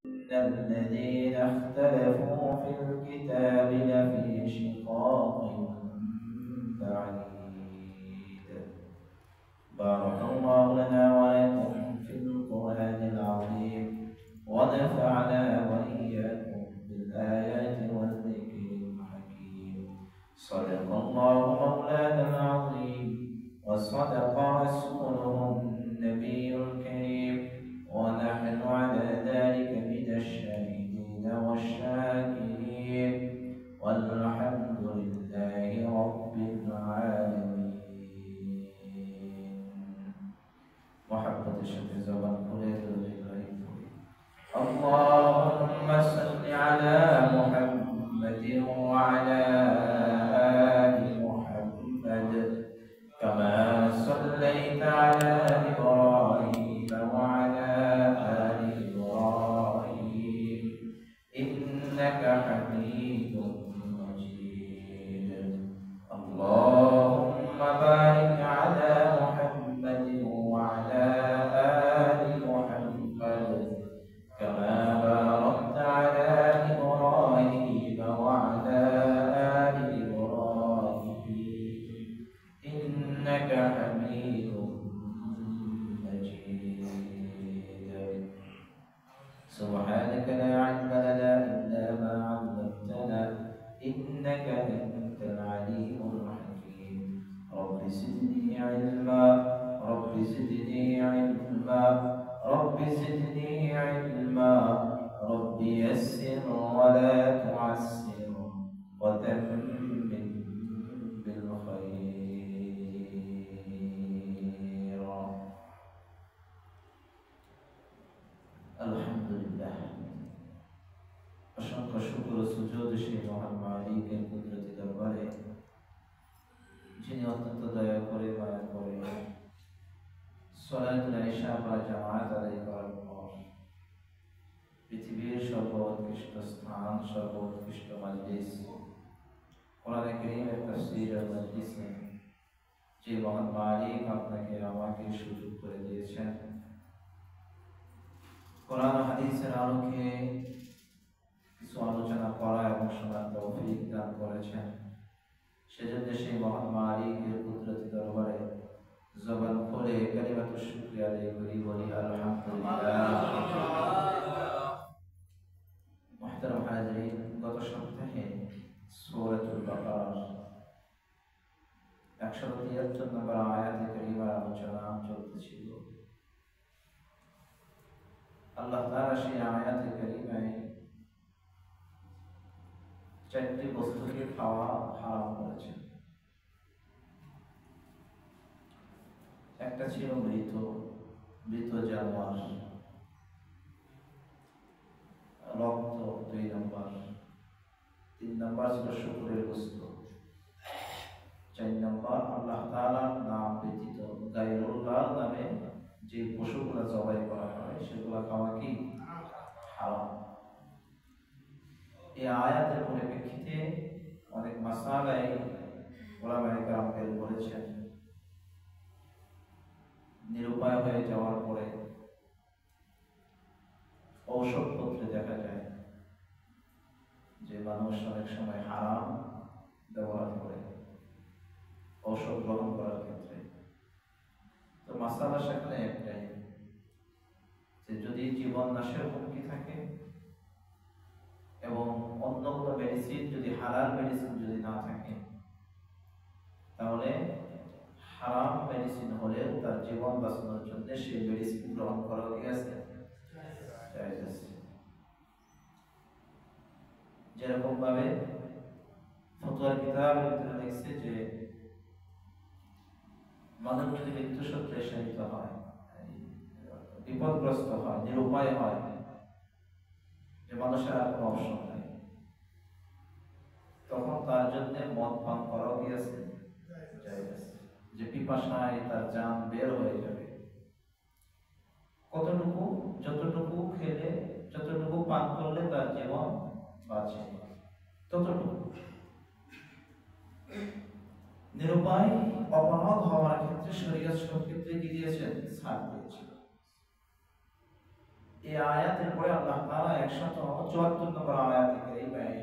الذين اختلفوا في الكتاب لفي شقاق بعيد. بارك الله لنا ولكم في القرآن العظيم ونفعنا وإياكم بالآيات والذكر الحكيم. صدق الله مولانا العظيم وصدق رسوله النبي الكريم ونحن على ذلك من الشاهدين والشاكرين والحمد لله رب العالمين. محبة الشيخ زمان قريت الإبراهيم. اللهم صل على محمد وعلى آل محمد كما صليت على إبراهيم وعلى آل إبراهيم إنك حميد مجيد. اللهم بارك على محمد وعلى آل محمد كما باركت على إبراهيم وعلى آل إبراهيم إنك حميد مجيد. سبحانك لا علم لنا إلا ما علمتنا إنك أنت العليم الحكيم. رب زدني علما رب زدني علما رب زدني علما رب يسر ولا تعسر وتمم بالخير. আলহামদুলিল্লাহ, অসংখ্য শুকর ও সুজুদ সেই মহান মালিকের কুদরতি দরবারে, যিনি অত্যন্ত দয়া করে মায়া করে সালাতুল ইশা বা জামাত আদায় করার পর পৃথিবীর সর্বোৎকৃষ্ট স্থান, সর্বোৎকৃষ্ট মাজলিস কোরআন কারীমের তাফসীর ও মাজলিসে যে মহান মালিক আপনাকে আমাকে সুযোগ করে দিয়েছেন কোরআন হাদিসের আলোকে কিছু আলোচনা করা এবং শোনার তৌফিক দান করেছেন, সেজন্য সেই মহান মালিকের কুদরতি দরবারে জবান খুলে কালিমাতুশ শুকরিয়া আদায় করি, বলি আলহামদুলিল্লাহ। মুহতারাম হাজিরিন, গত সপ্তাহে সূরাতুল বাকারার 173 নম্বর আয়াতে কারিমার আলোচনা চলতেছিল। আল্লাহ তাআলা সেই আয়াতে কারিমায় 4টি বস্তুকে খাওয়া হারাম করেছেন। একটা ছিল মৃত জানোয়ার, রক্ত 2 নম্বর, 3 নম্বর ছিল শুকরের গোশত, 4 নম্বর আল্লাহ তাআলার নাম ব্যতীত গায়রুল্লাহর নামে যে পশুগুলো জবাই করা হয় সেগুলো খাওয়া কি হারাম। এই আয়াতের পরিপ্রেক্ষিতে অনেক মাসালায় ওলামায়ে কেরাম বের করেছেন। নিরুপায় হয়ে যাওয়ার পরে ঔষধপত্রে দেখা যায় যে মানুষ অনেক সময় হারাম ব্যবহার করে ঔষধ গ্রহণ করার ক্ষেত্রে। তো মাসালা সেখানে একটাই, যে যদি জীবন নাশের হুমকি থাকে এবং অন্য কোনো মেডিসিন, যদি হালাল মেডিসিন যদি না থাকে, তাহলে হারাম মেডিসিন হলেও তার জীবন বাঁচানোর জন্য সেই মেডিসিন গ্রহণ করা কি আছে, জায়েজ আছে। যেরকম ভাবে ফতোয়ার কিতাবের ভিতরে লিখছে যে মানুষ যদি মৃত্যুসূত্রে শায়িত হয়, বিপদগ্রস্ত হয়, নিরুপায় হয়, যে মানুষের আর কোনো অপশন নেই, তখন তার জন্য মদ পান করাও কি আছে, জায়েজ আছে। যে পিপাসায় তার জান বের হয়ে যাবে, কতটুকু, যতটুকু খেলে, যতটুকু পান করলে তার জীবন বাঁচে, ততটুকু। নিরুপায় অপরাধ হওয়ার ক্ষেত্রে শরীয়ত সব ক্ষেত্রে কি দিয়েছেন, ছাড় দিয়েছেন। এই আয়াতের পরে আল্লাহ তাআলা 174 নম্বর আয়াতে কারিমায়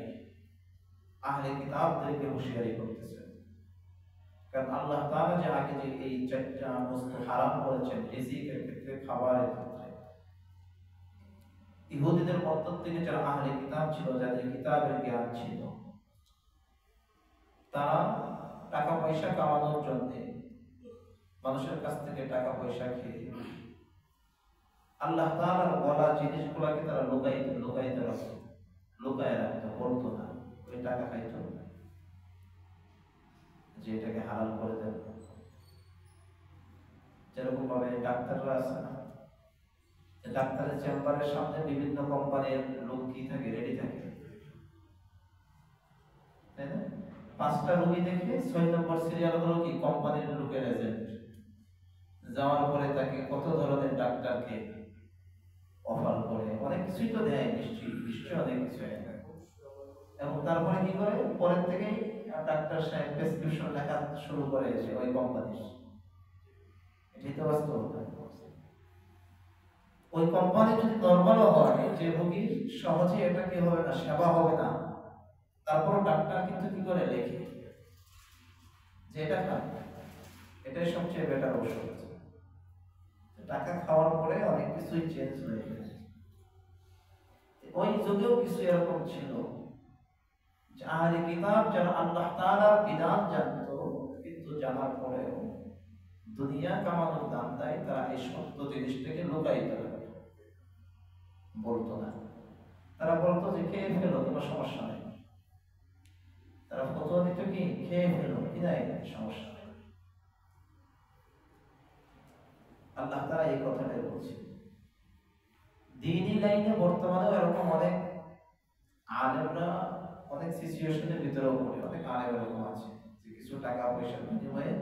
আহলে কিতাবদেরকে হুঁশিয়ারি করতেছেন। কারণ আল্লাহ তাআলা যে আগে যে এই চারটা বস্তু হারাম করেছেন রিজিকের ক্ষেত্রে, খাবারের ক্ষেত্রে, ইহুদিদের মধ্য থেকে যারা আহলে কিতাব ছিল, যাদের কিতাবের জ্ঞান ছিল, তারা টাকা পয়সা কামানোর জন্য মানুষের কাছ থেকে টাকা পয়সা খেয়ে আল্লাহ তাআলার বলা জিনিসগুলোকে তারা লুকায় রাখতো, বলতো না, ওই টাকা খাইতো না, যে এটাকে হালাল করে দেন। যেরকম ভাবে ডাক্তাররা আছে না, ডাক্তারের চেম্বারের সামনে বিভিন্ন কোম্পানির লোক কি থাকে, রেডি থাকে, তাই না? 5টা রোগী দেখে 6 নম্বর সিরিয়াল হলো কি কোম্পানির লোকের এজেন্ট, যাওয়ার পরে তাকে কত ধরনের ডাক্তারকে অফার করে, অনেক কিছুই তো দেয়, নিশ্চয়ই অনেক কিছু। এবং তারপরে কি করে, পরের থেকেই ডাক্তার সাহেব প্রেসক্রিপশন লেখা শুরু করে ওই কোম্পানির। এটাই তো বাস্তব। ওই কোম্পানি যদি নরমাল হয়, যে রোগীর সহজে এটা কি হবে না, সেবা হবে না, তারপর ডাক্তার কিন্তু কি করে লেখে যে এটা খান, এটাই সবচেয়ে বেটার ঔষধ। টাকা খাওয়ার পরে অনেক কিছুই চেঞ্জ হয়ে গেছে। ওই যুগেও কিছু এরকম ছিল যে আহলে কিতাব যারা আল্লাহ তাআলার বিধান জানতো, কিন্তু জানার পরেও দুনিয়া কামানোর ধান্দায় তারা এই সত্য জিনিসটাকে লুকাইত রাখত, বলতো না। তারা বলতো যে খেয়ে ফেলো, কোনো সমস্যা নেই। তারা ফতোয়া দিত কি, খেয়ে ফেলো, কি নাই, সমস্যা নেই। আল্লাহ তাআলা এই কথাটাই বলছে। দ্বীনি লাইনে বর্তমানেও এরকম অনেক আলেমরা অনেক সিচুয়েশনের ভিতরেও পড়ে, অনেক আলেম এরকম আছে যে কিছু টাকা পয়সার বিনিময়ে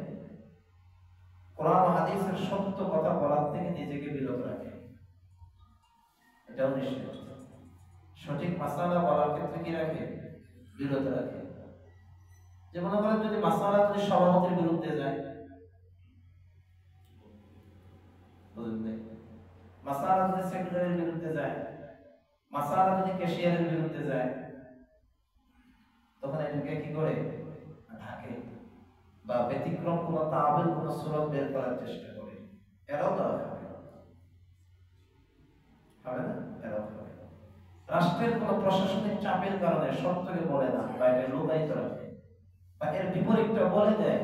কোরআন হাদিসের সত্য কথা বলার থেকে নিজেকে বিরত রাখে। এটাও নিষেধ। সঠিক মাসালা বলার ক্ষেত্রে কি রাখে, বিরত রাখে। যে মনে করেন যদি মাসালা যদি সভাপতির বিরুদ্ধে যায়, মাসালা যদি সেক্রেটারির বিরুদ্ধে যায়, মাসালা যদি ক্যাশিয়ারের বিরুদ্ধে যায়, তখন এটাকে কি করে ঢাকে বা ব্যতিক্রম কোন তাবিল, কোন সুরত বের করার চেষ্টা করে। এরাও তো হবে না, এরাও হবে। রাষ্ট্রের কোন প্রশাসনিক চাপের কারণে সত্যকে বলে না, বা এটা লুকায়িত রাখে, বা এর বিপরীতটা বলে দেয়,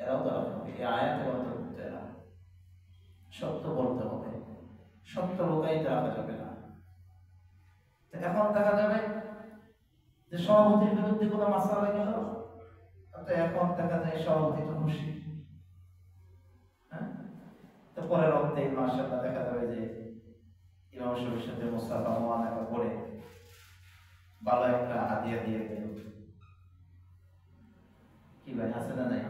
এরাও তো হবে। এই আয়াতের অন্তর্ভুক্ত এরা। সত্য বলতে হবে, সত্য লুকায়িত রাখা যাবে না। এখন দেখা যাবে যে সভাপতির বিরুদ্ধে কোনো মাসালা গেল, এখন দেখা যায় সভাপতি তো খুশি। হ্যাঁ, তো পরের অর্থে মাশাআল্লাহ দেখা যাবে যে ইমাম সাহেবের সাথে মুস্তাফা মোয়ানাকা পড়ে ভালো একটা হাদিয়া দিয়ে দিল। কি ভাই, আছে না নাই?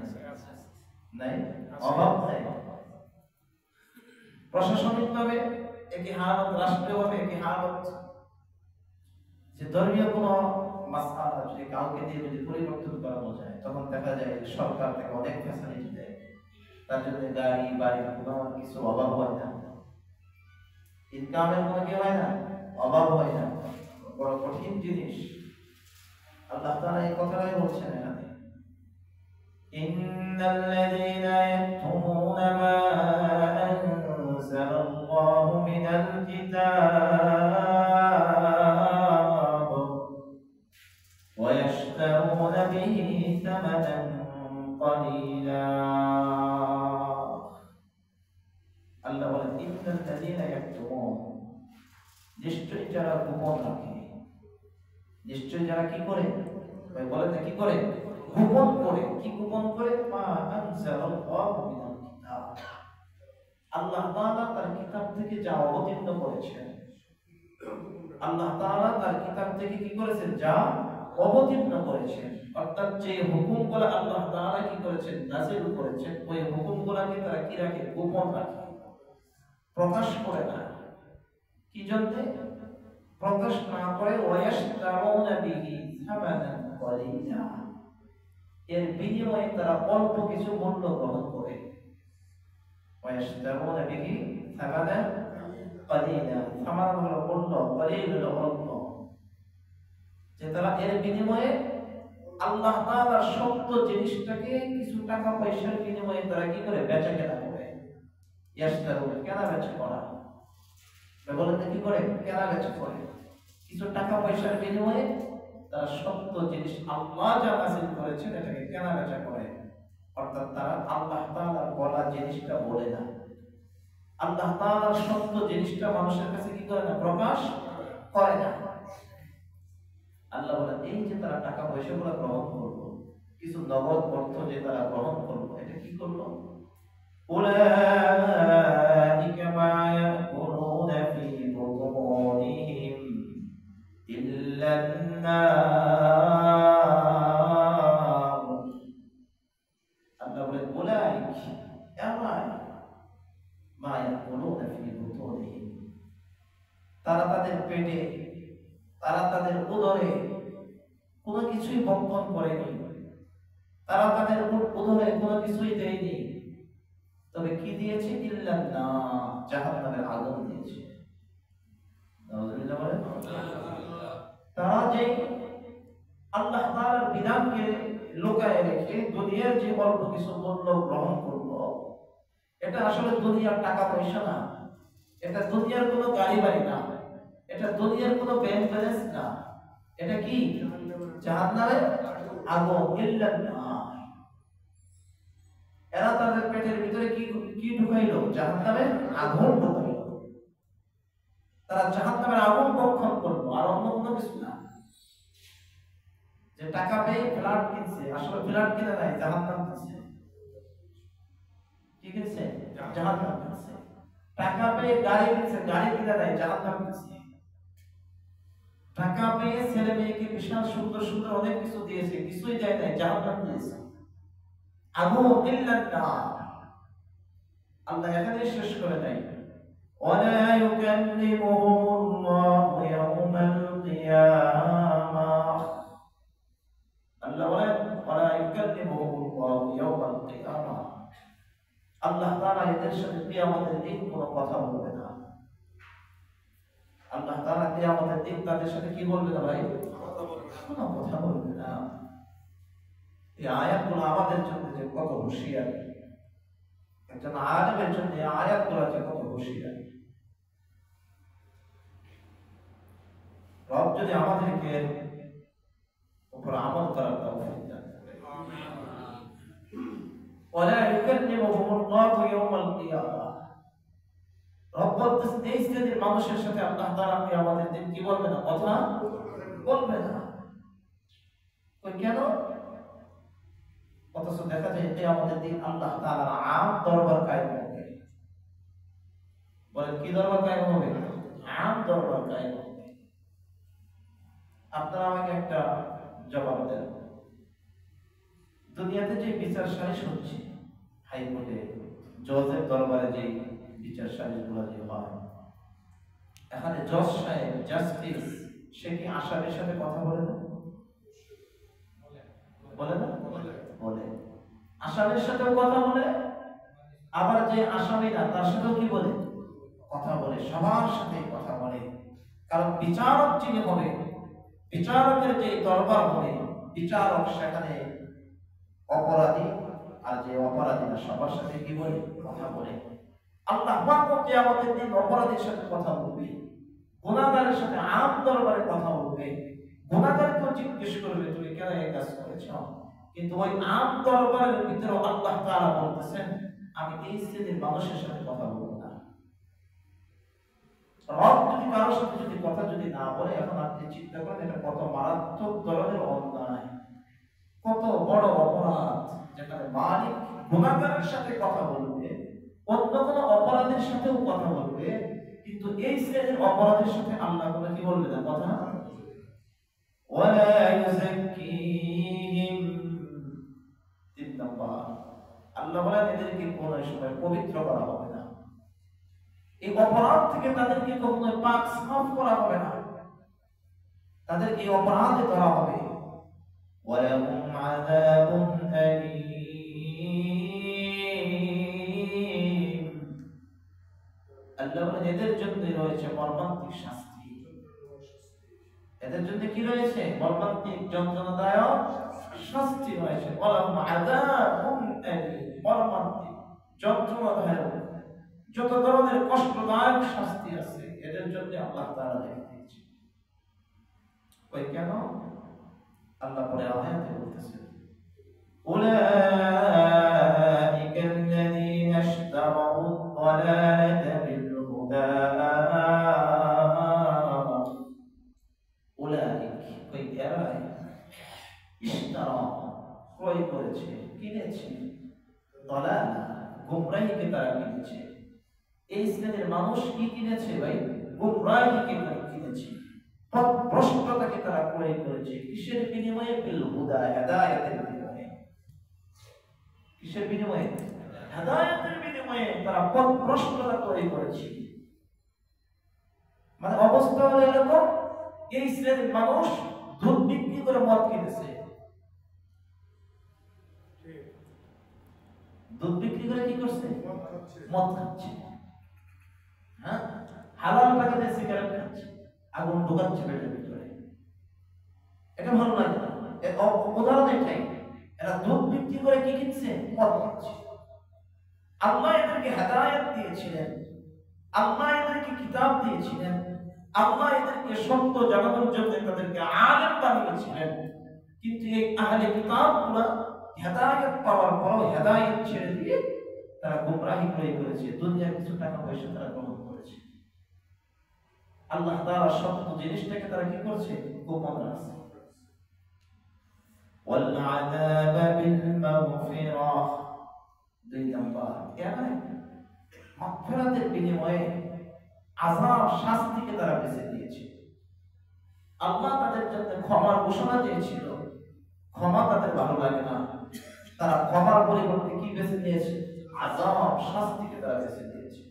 নাই, অভাব নাই। প্রশাসনিকভাবে একই হালত, রাষ্ট্রীয়ভাবে একই হালত। যে ধর্মীয় কোনো মাসআলা যদি কাউকে দিয়ে যদি পরিবর্তন করানো যায়, তখন দেখা যায় যে সরকার থেকে অনেক ফ্যাসিলিটি দেয়, তার জন্য গাড়ি বাড়ি কোনো কিছু অভাব হয় না, ইনকামের কোনো কি হয় না, অভাব হয় না। বড় কঠিন জিনিস। আল্লাহ তাআলা এই কথাটাই বলছেন এখানে, ইন্নাল্লাযীনা ইয়াকতুমুনা মা আনজালাল্লাহু মিনাল কিতাব ওয়া ইয়াশতারুনা বিহি সামানান কলিলা। আল্লাহ বলেন, ইন্নাল্লাযীনা ইয়াকতুমুন, নিশ্চয়ই যারা গোপন রাখে, নিশ্চয়ই যারা কি করে, ভাই বলেন না, কি করে, গোপন করে। কি গোপন করে? মা আনজালাল্লাহু মিনাল কিতাব, আল্লাহ তাআলা তার কিতাব থেকে যা অবতীর্ণ করেছেন, আল্লাহ তাআলা তার কিতাব থেকে কি করেছেন, যা অবতীর্ণ করেছেন, অর্থাৎ যে হুকুমগুলো আল্লাহ তাআলা কি করেছেন, নাযিল করেছেন, ওই হুকুমগুলোকে তারা কি রাখে, গোপন রাখে, প্রকাশ করে না। কি জন্য প্রকাশ না করে? ওয়ায়াশতারুনা বিহি সামানান কলিলা, এর বিনিময়ে তারা অল্প কিছু মূল্য গ্রহণ করে। ওয়ায়াশতারুনা বিহি সামানান قليلا সামান্য হলো অল্প قليل হলো অল্প যে তারা এর বিনিময়ে আল্লাহ তাআলার সত্য জিনিসটাকে কিছু টাকা পয়সার বিনিময়ে তারা কি করে বেচা কেনা করে ইয়াশতারু কেনা বেচা করা বলেন কি করে কেনা বেচা করে কিছু টাকা পয়সার বিনিময়ে তারা সত্য জিনিস আল্লাহ যা নাযিল করেছেন এটাকে কেনা বেচা করে অর্থাৎ তারা আল্লাহ তাআলার বলা জিনিসটা বলে না আল্লাহ তাআলার সত্য জিনিসটা মানুষের কাছে কি করে না প্রকাশ করে না আল্লাহ বলেন এই যে তারা টাকা পয়সাগুলো গ্রহণ করলো কিছু নগদ অর্থ যে তারা গ্রহণ করলো এটা কি করলো উলাইকা মা ইয়াকুলুনা ফি বুতুনিহিম ইল্লান নার আল্লাহ বলেন উলাইকা মা ইয়াকুলুনা ফি বুতুনিহিম তারা তাদের পেটে তারা তাদের উদরে কোনো কিছুই ভক্ষণ করেনি তারা তাদের উদরে কোনো কিছুই দেয়নি তবে কি দিয়েছে ইল্লান নার জাহান্নামের আগুন দিয়েছে নাউযুবিল্লাহ বলেন তারা যে আল্লাহ তাআলার বিধানকে লুকায়ে রেখে দুনিয়ার যে অল্প কিছু মূল্য গ্রহণ করলো এটা আসলে দুনিয়ার টাকা পয়সা না এটা দুনিয়ার কোনো গাড়ি বাড়ি না এটা দুনিয়ার কোনো ব্যাংক ব্যালেন্স না এটা কি জাহান্নামের আগুন ইল্লান নার এরা তাদের পেটের ভিতরে কি ঢুকাইলো জাহান্নামের আগুন ঢুকাইলো তারা জাহান্নামের আগুন ভক্ষণ করলো আর অন্য কোনো কিছু না যে টাকা পেয়ে ফ্ল্যাট কিনছে আসলে ফ্ল্যাট কিনে নাই জাহান্নাম কিনছে কি কিনছে জাহান্নাম কিনছে টাকা পেয়ে গাড়ি কিনছে গাড়ি কিনে নাই জাহান্নাম কিনছে টাকা পেয়ে ছেলে মেয়েকে বিশাল সুন্দর সুন্দর অনেক কিছু দিয়েছে কিছুই দেয় নাই জাহান্নাম দিয়েছে আগুন ইল্লান নার আল্লাহ এখানে শেষ করে নাই ওয়ালা ইউকাল্লিমুহুল্লাহু ইয়াওমাল কিয়ামাহ আল্লাহ বলেন ওয়ালা ইউকাল্লিমুহুল্লাহু ইয়াওমাল কিয়ামাহ আল্লাহ তাআলা এদের সাথে কিয়ামতের দিন কোনো কথা বলবে না আল্লাহ তাআলা কিয়ামতের দিন তাদের সাথে কি বলবে না ভাই কোনো কথা বলবে না এই আয়াতগুলো আমাদের জন্য যে কত হুঁশিয়ারি একজন আলেমের জন্য এই আয়াতগুলো যে কত হুঁশিয়ারি রব যদি আমাদেরকে উপর আমল করার তৌফিক দান করেন ওয়ালা ইউকাল্লিমুহুমুল্লাহু ইয়াওমাল কিয়ামাহ রব বলতেছেন এই শ্রেণীর মানুষের সাথে আল্লাহ তাআলা কিয়ামতের দিন কি বলবে না কথা বলবে না কেন অথচ দেখা যায় কিয়ামতের দিন আল্লাহ তাআলার আম দরবার কায়েম হবে বলেন কি দরবার কায়েম হবে আম দরবার কায়েম হবে আপনারা আমাকে একটা জবাব দেন দুনিয়াতে যে বিচার সালিশ হচ্ছে হাইকোর্টে জজের দরবারে যে বিচার সালিশগুলো যে হয় এখানে জজ সাহেব জাস্টিস সে কি আসামির সাথে কথা বলে না বলে না বলে আসামির সাথেও কথা বলে আবার যে আসামি না তার সাথেও কি বলে কথা বলে সবার সাথে কথা বলে কারণ বিচারক যিনি হবে বিচারকের যে দরবার হবে বিচারক সেখানে অপরাধী আর যে অপরাধী না সবার সাথে কি বলে কথা বলে আল্লাহ পাক কিয়ামতের দিন অপরাধীর সাথে কথা বলবে গুনাহগারের সাথে আম দরবারে কথা বলবে গুনাহগারকে জিজ্ঞেস করবে তুমি কেন এই কাজ করেছো কিন্তু ওই আম দরবারের ভিতরে আল্লাহ তাআলা বলতেছেন আমি এই শ্রেণীর মানুষের সাথে কথা বলবো না রব যদি কারোর সাথে যদি কথা যদি না বলে এখন আপনি চিন্তা করেন এটা কত মারাত্মক ধরনের অন্যায় কত বড় অপরাধ যেখানে মালিক গুনাহগারের সাথে কথা বলবে অন্য কোনো অপরাধের সাথেও কথা বলবে কিন্তু এই শ্রেণীর অপরাধের সাথে আল্লাহ বলে কি বলবে না কথা ওয়ালা ইউযাক্কিহিম তিন নাম্বার আল্লাহ বলেন এদেরকে কোনো সময় পবিত্র করা হবে না এই অপরাধ থেকে তাদেরকে কখনো পাক সাফ করা হবে না তাদেরকে এই অপরাধে ধরা হবে ওয়ালাহুম আযাবুন আলীম আল্লাহ বলেন এদের জন্য রয়েছে মর্মান্তিক শাস্তি। এদের জন্য কি রয়েছে? মর্মান্তিক যন্ত্রণাদায়ক শাস্তি রয়েছে। ওয়ালাহুম আযাবুন আলীম, মর্মান্তিক যন্ত্রণাদায়ক যত ধরনের কষ্টদায়ক শাস্তি আছে এদের জন্য আল্লাহ তাআলা রেখে দিয়েছে। ওই কেন? আল্লাহ পরে আয়াতে বলতেছেন أولئك الذين اشتروا الضلالة بالهدى أولئك كي يرى اشترى ক্রয় করেছে, কিনেছে, দলালা গুমরাহিকে তারা কিনেছে। এই শ্রেণীর মানুষ কি কিনেছে ভাই? গুমরাহিকে কিনেছে, পথভ্রষ্টতাকে তারা ক্রয় করেছে। কিসের বিনিময়ে? বিল হুদা, হেদায়েতের বিনিময়ে। কিসের বিনিময়ে? হেদায়েতের বিনিময়ে তারা পথভ্রষ্টতা ক্রয় করেছে। মানে অবস্থা হলো এরকম, এই শ্রেণীর মানুষ দুধ বিক্রি করে মদ কিনেছে। দুধ বিক্রি করে কি করছে? মদ খাচ্ছে। হ্যাঁ, হালাল টাকা দিয়ে সিগারেট খাচ্ছে, আগুন ঢোকাচ্ছে পেটের ভিতরে। এটা ভালো লাগে না। উদাহরণ এটাই, এরা দুধ বিক্রি করে কি কিনছে? মদ কিনছে। আল্লাহ এদেরকে হেদায়েত দিয়েছিলেন, আল্লাহ এদেরকে কিতাব দিয়েছিলেন, আল্লাহ এদেরকে সত্য জানানোর জন্য তাদেরকে আলেম বানিয়েছিলেন। কিন্তু এই আহলে কিতাবগুলো হেদায়েত পাওয়ার পরও হেদায়েত ছেড়ে দিয়ে তারা গোমরাহি করেছে, দুনিয়ার কিছু টাকা পয়সা তারা গ্রহণ করেছে। আল্লাহ তাআলা সত্য জিনিসটাকে তারা কি করছে? গোপন রাখছে। ওয়াল আযাব বিল মাগফিরাহ, দুই নাম্বার কেমন? মাগফিরাতের বিনিময়ে আযাব শাস্তিকে তারা বেছে দিয়েছে। আল্লাহ তাদের জন্য ক্ষমার ঘোষণা দিয়েছিল, ক্ষমা তাদের ভালো লাগে না, তারা ক্ষমার পরিবর্তে কি বেছে নিয়েছে? আযাব শাস্তিকে তারা বেছে নিয়েছে।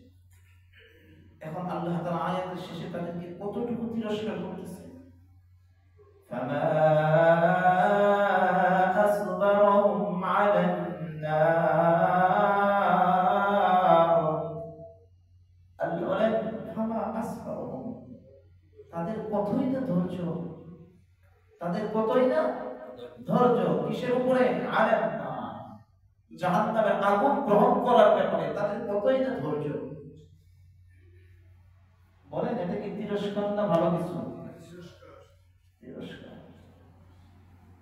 এখন আল্লাহ তাআলা আয়াতের শেষে তাদেরকে কতটুকু তিরস্কার করতেছে? ফামা আসবারহুম আলান নার, আল্লাহ বলেন ফামা আসবারহুম, তাদের কতই না ধৈর্য, তাদের কতই না ধৈর্য। কিসের উপরে? আলান নার, জাহান্নামের আগুন গ্রহণ করার ব্যাপারে তাদের কতই না ধৈর্য। বলেন এটা কি তিরস্কার না ভালো কিছু? তিরস্কার।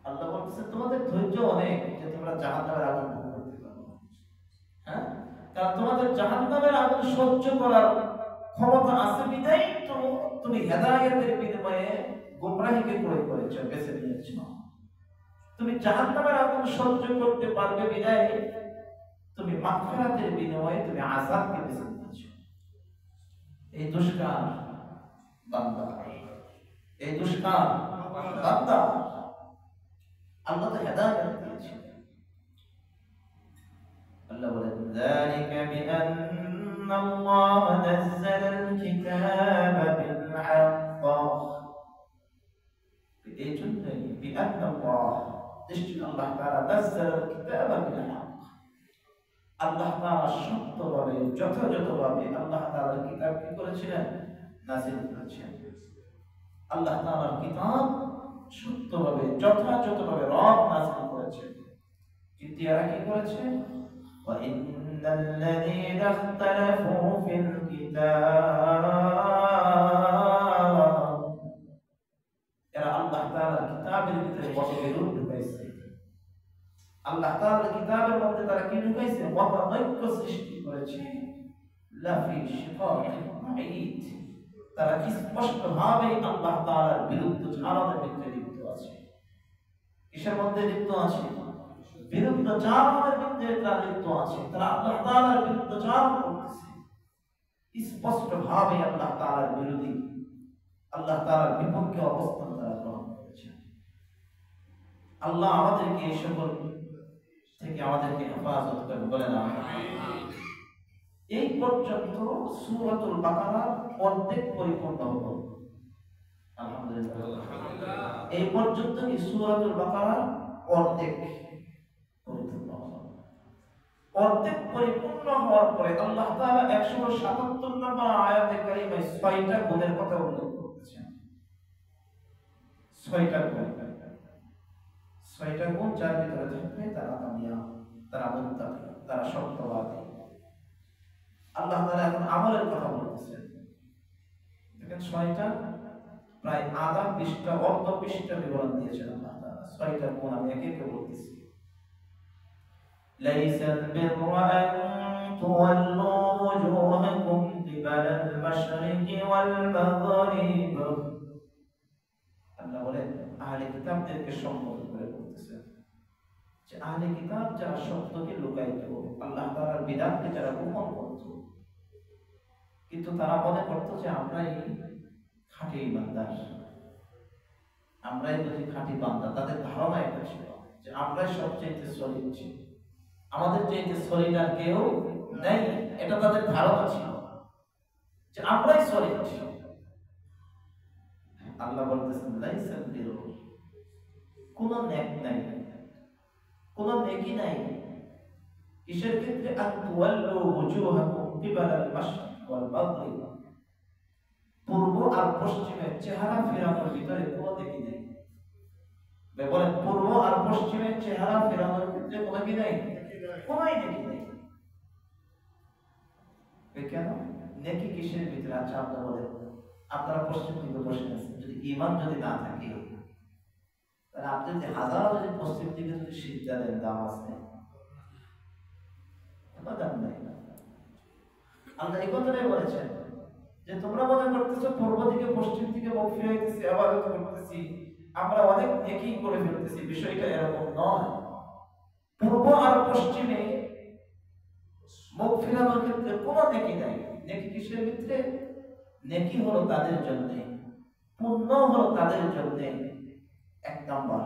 আল্লাহ বলতেছে তোমাদের ধৈর্য অনেক যে তোমরা জাহান্নামের আগুন ভোগ করতে পারো। হ্যাঁ, কারণ তোমাদের জাহান্নামের আগুন সহ্য করার ক্ষমতা আছে বিধায় তুমি হেদায়েতের বিনিময়ে গোমরাহিকে ক্রয় করেছো, বেছে নিয়েছো। তুমি জাহান্নামের আগুন সহ্য করতে পারবে বিধায় তুমি মাগফিরাতের বিনিময়ে তুমি আযাবকে বেছে নিয়েছো। এই দুষ্কার বান্দা, এই দুষ্কার বান্দা, আল্লাহ তো হেদায়েত দিয়েছেন। আল্লাহ বলেন যালিকা বিআন্না আল্লাহ নাযালাল কিতাবা বিল হক, এই জন্যই বিআন্না আল্লাহ, নিশ্চয় আল্লাহ তাআলা নাযালাল কিতাবা বিল হক, আল্লাহ তাআলা সত্যভাবে যথাযথভাবে আল্লাহ তাআলার কিতাব কি করেছিলেন? নাযিল করেছেন। আল্লাহ তাআলার কিতাব সত্যভাবে যথাযথভাবে রব নাযিল করেছেন। কিন্তু এরা কি করেছে? ওয়া ইন্নাল্লাযীনা ইখতালাফু ফিল কিতাব, এরা আল্লাহ তাআলার কিতাবের ভিতরে মতবিরোধ ঢুকাইছে। আল্লাহ তাআলার কিতাবের মধ্যে তারা কি ঢুকাইছে? মতানৈক্য সৃষ্টি করেছে। লাফি শিকাকিন বাঈদ, তারা স্পষ্টভাবে আল্লাহ তাআলার বিরুদ্ধে চারণের ভিতরে লিপ্ত আছে। কিসের মধ্যে লিপ্ত আছে? বিরুদ্ধ চারণের ভিতরে তারা লিপ্ত আছে। তারা আল্লাহ তাআলার বিরুদ্ধে চারণ করতেছে, স্পষ্টভাবে আল্লাহ তাআলার বিরোধী, আল্লাহ তাআলার বিপক্ষে অবস্থান তারা গ্রহণ করেছে। আল্লাহ আমাদেরকে এই সকল থেকে আমাদেরকে হেফাজত করেন, বলেন আমিন। এই পর্যন্ত সূরাতুল বাকারা অর্ধেক পরিপূর্ণ হলো। আলহামদুলিল্লাহ, এই পর্যন্ত কি সূরাতুল বাকারা অর্ধেক পরিপূর্ণ হলো। অর্ধেক পরিপূর্ণ হওয়ার পরে আল্লাহ তাআলা 177 নম্বর আয়াতে কারিমায় 6টা গুণের কথা উল্লেখ করেছেন। 6টা গুণ, 6টা গুণ যার ভিতরে থাকবে তারা কামিয়াব, তারা মুত্তাকি, তারা সত্যবাদী। আল্লাহ তাআলা এখন আমলের কথা বলতেছেন। দেখেন 6টা প্রায় আধা পৃষ্ঠা, অর্ধ পৃষ্ঠা বিবরণ দিয়েছেন আল্লাহ তাআলা। 6টা গুণ আমি একে একে বলতেছি। ليس البر أن تولوا وجوهكم قبل المشرق والمغرب। আল্লাহ বলেন আহলে কিতাবদেরকে সম্বোধন করে বলতেছেন যে আহলে কিতাব যারা সত্যকে লুকাইত, আল্লাহ তাআলার বিধানকে যারা গোপন করত, কিন্তু তারা মনে করত যে আমরাই খাঁটি ইমানদার, আমরাই বুঝি খাঁটি বান্দা। তাদের ধারণা এটা ছিল যে আমরাই সবচেয়ে সলিড ছিল, আমাদের চাইতে সলিড আর কেউ নেই। এটা তাদের ধারণা ছিল যে আমরাই সলিড। আল্লাহ বলতেছেন লাইসাল বির, কোন নেক নাই, কোন নেকি নাই। কিসের ক্ষেত্রে? আন তুওয়াল্লু ওয়াজুহাকুম কিবালাল মাশরিক ওয়াল মাগরিব, পূর্ব আর পশ্চিমের চেহারা ফেরানোর ভিতরে কোন নেকি নাই। বলেন পূর্ব আর পশ্চিমের চেহারা ফেরানোর ক্ষেত্রে কোন কি নাই? কোনই নেকি নাই। কেন? নেকি কিসের ভিতরে? আচ্ছা আপনারা বলেন, আপনারা পশ্চিম দিকে বসে আছেন, যদি ঈমান যদি না থাকে তাহলে আপনি যদি হাজারো যদি পশ্চিম দিকে যদি সিজদা দেন, দাম আছে? দাম নাই। আল্লাহ এই কথাটাই বলেছেন যে তোমরা মনে করতেছো পূর্ব দিকে পশ্চিম দিকে মুখ ফিরাইতেছি, ইবাদত করতেছি, আমরা অনেক নেকি করে ফেলতেছি। বিষয়টা এরকম নয়। পূর্ব আর পশ্চিমে মুখ ফেরানোর ক্ষেত্রে কোনো নেকি নাই। নেকি কিসের ভিতরে? নেকি হলো তাদের জন্য, পুণ্য হলো তাদের জন্য। এক নম্বর,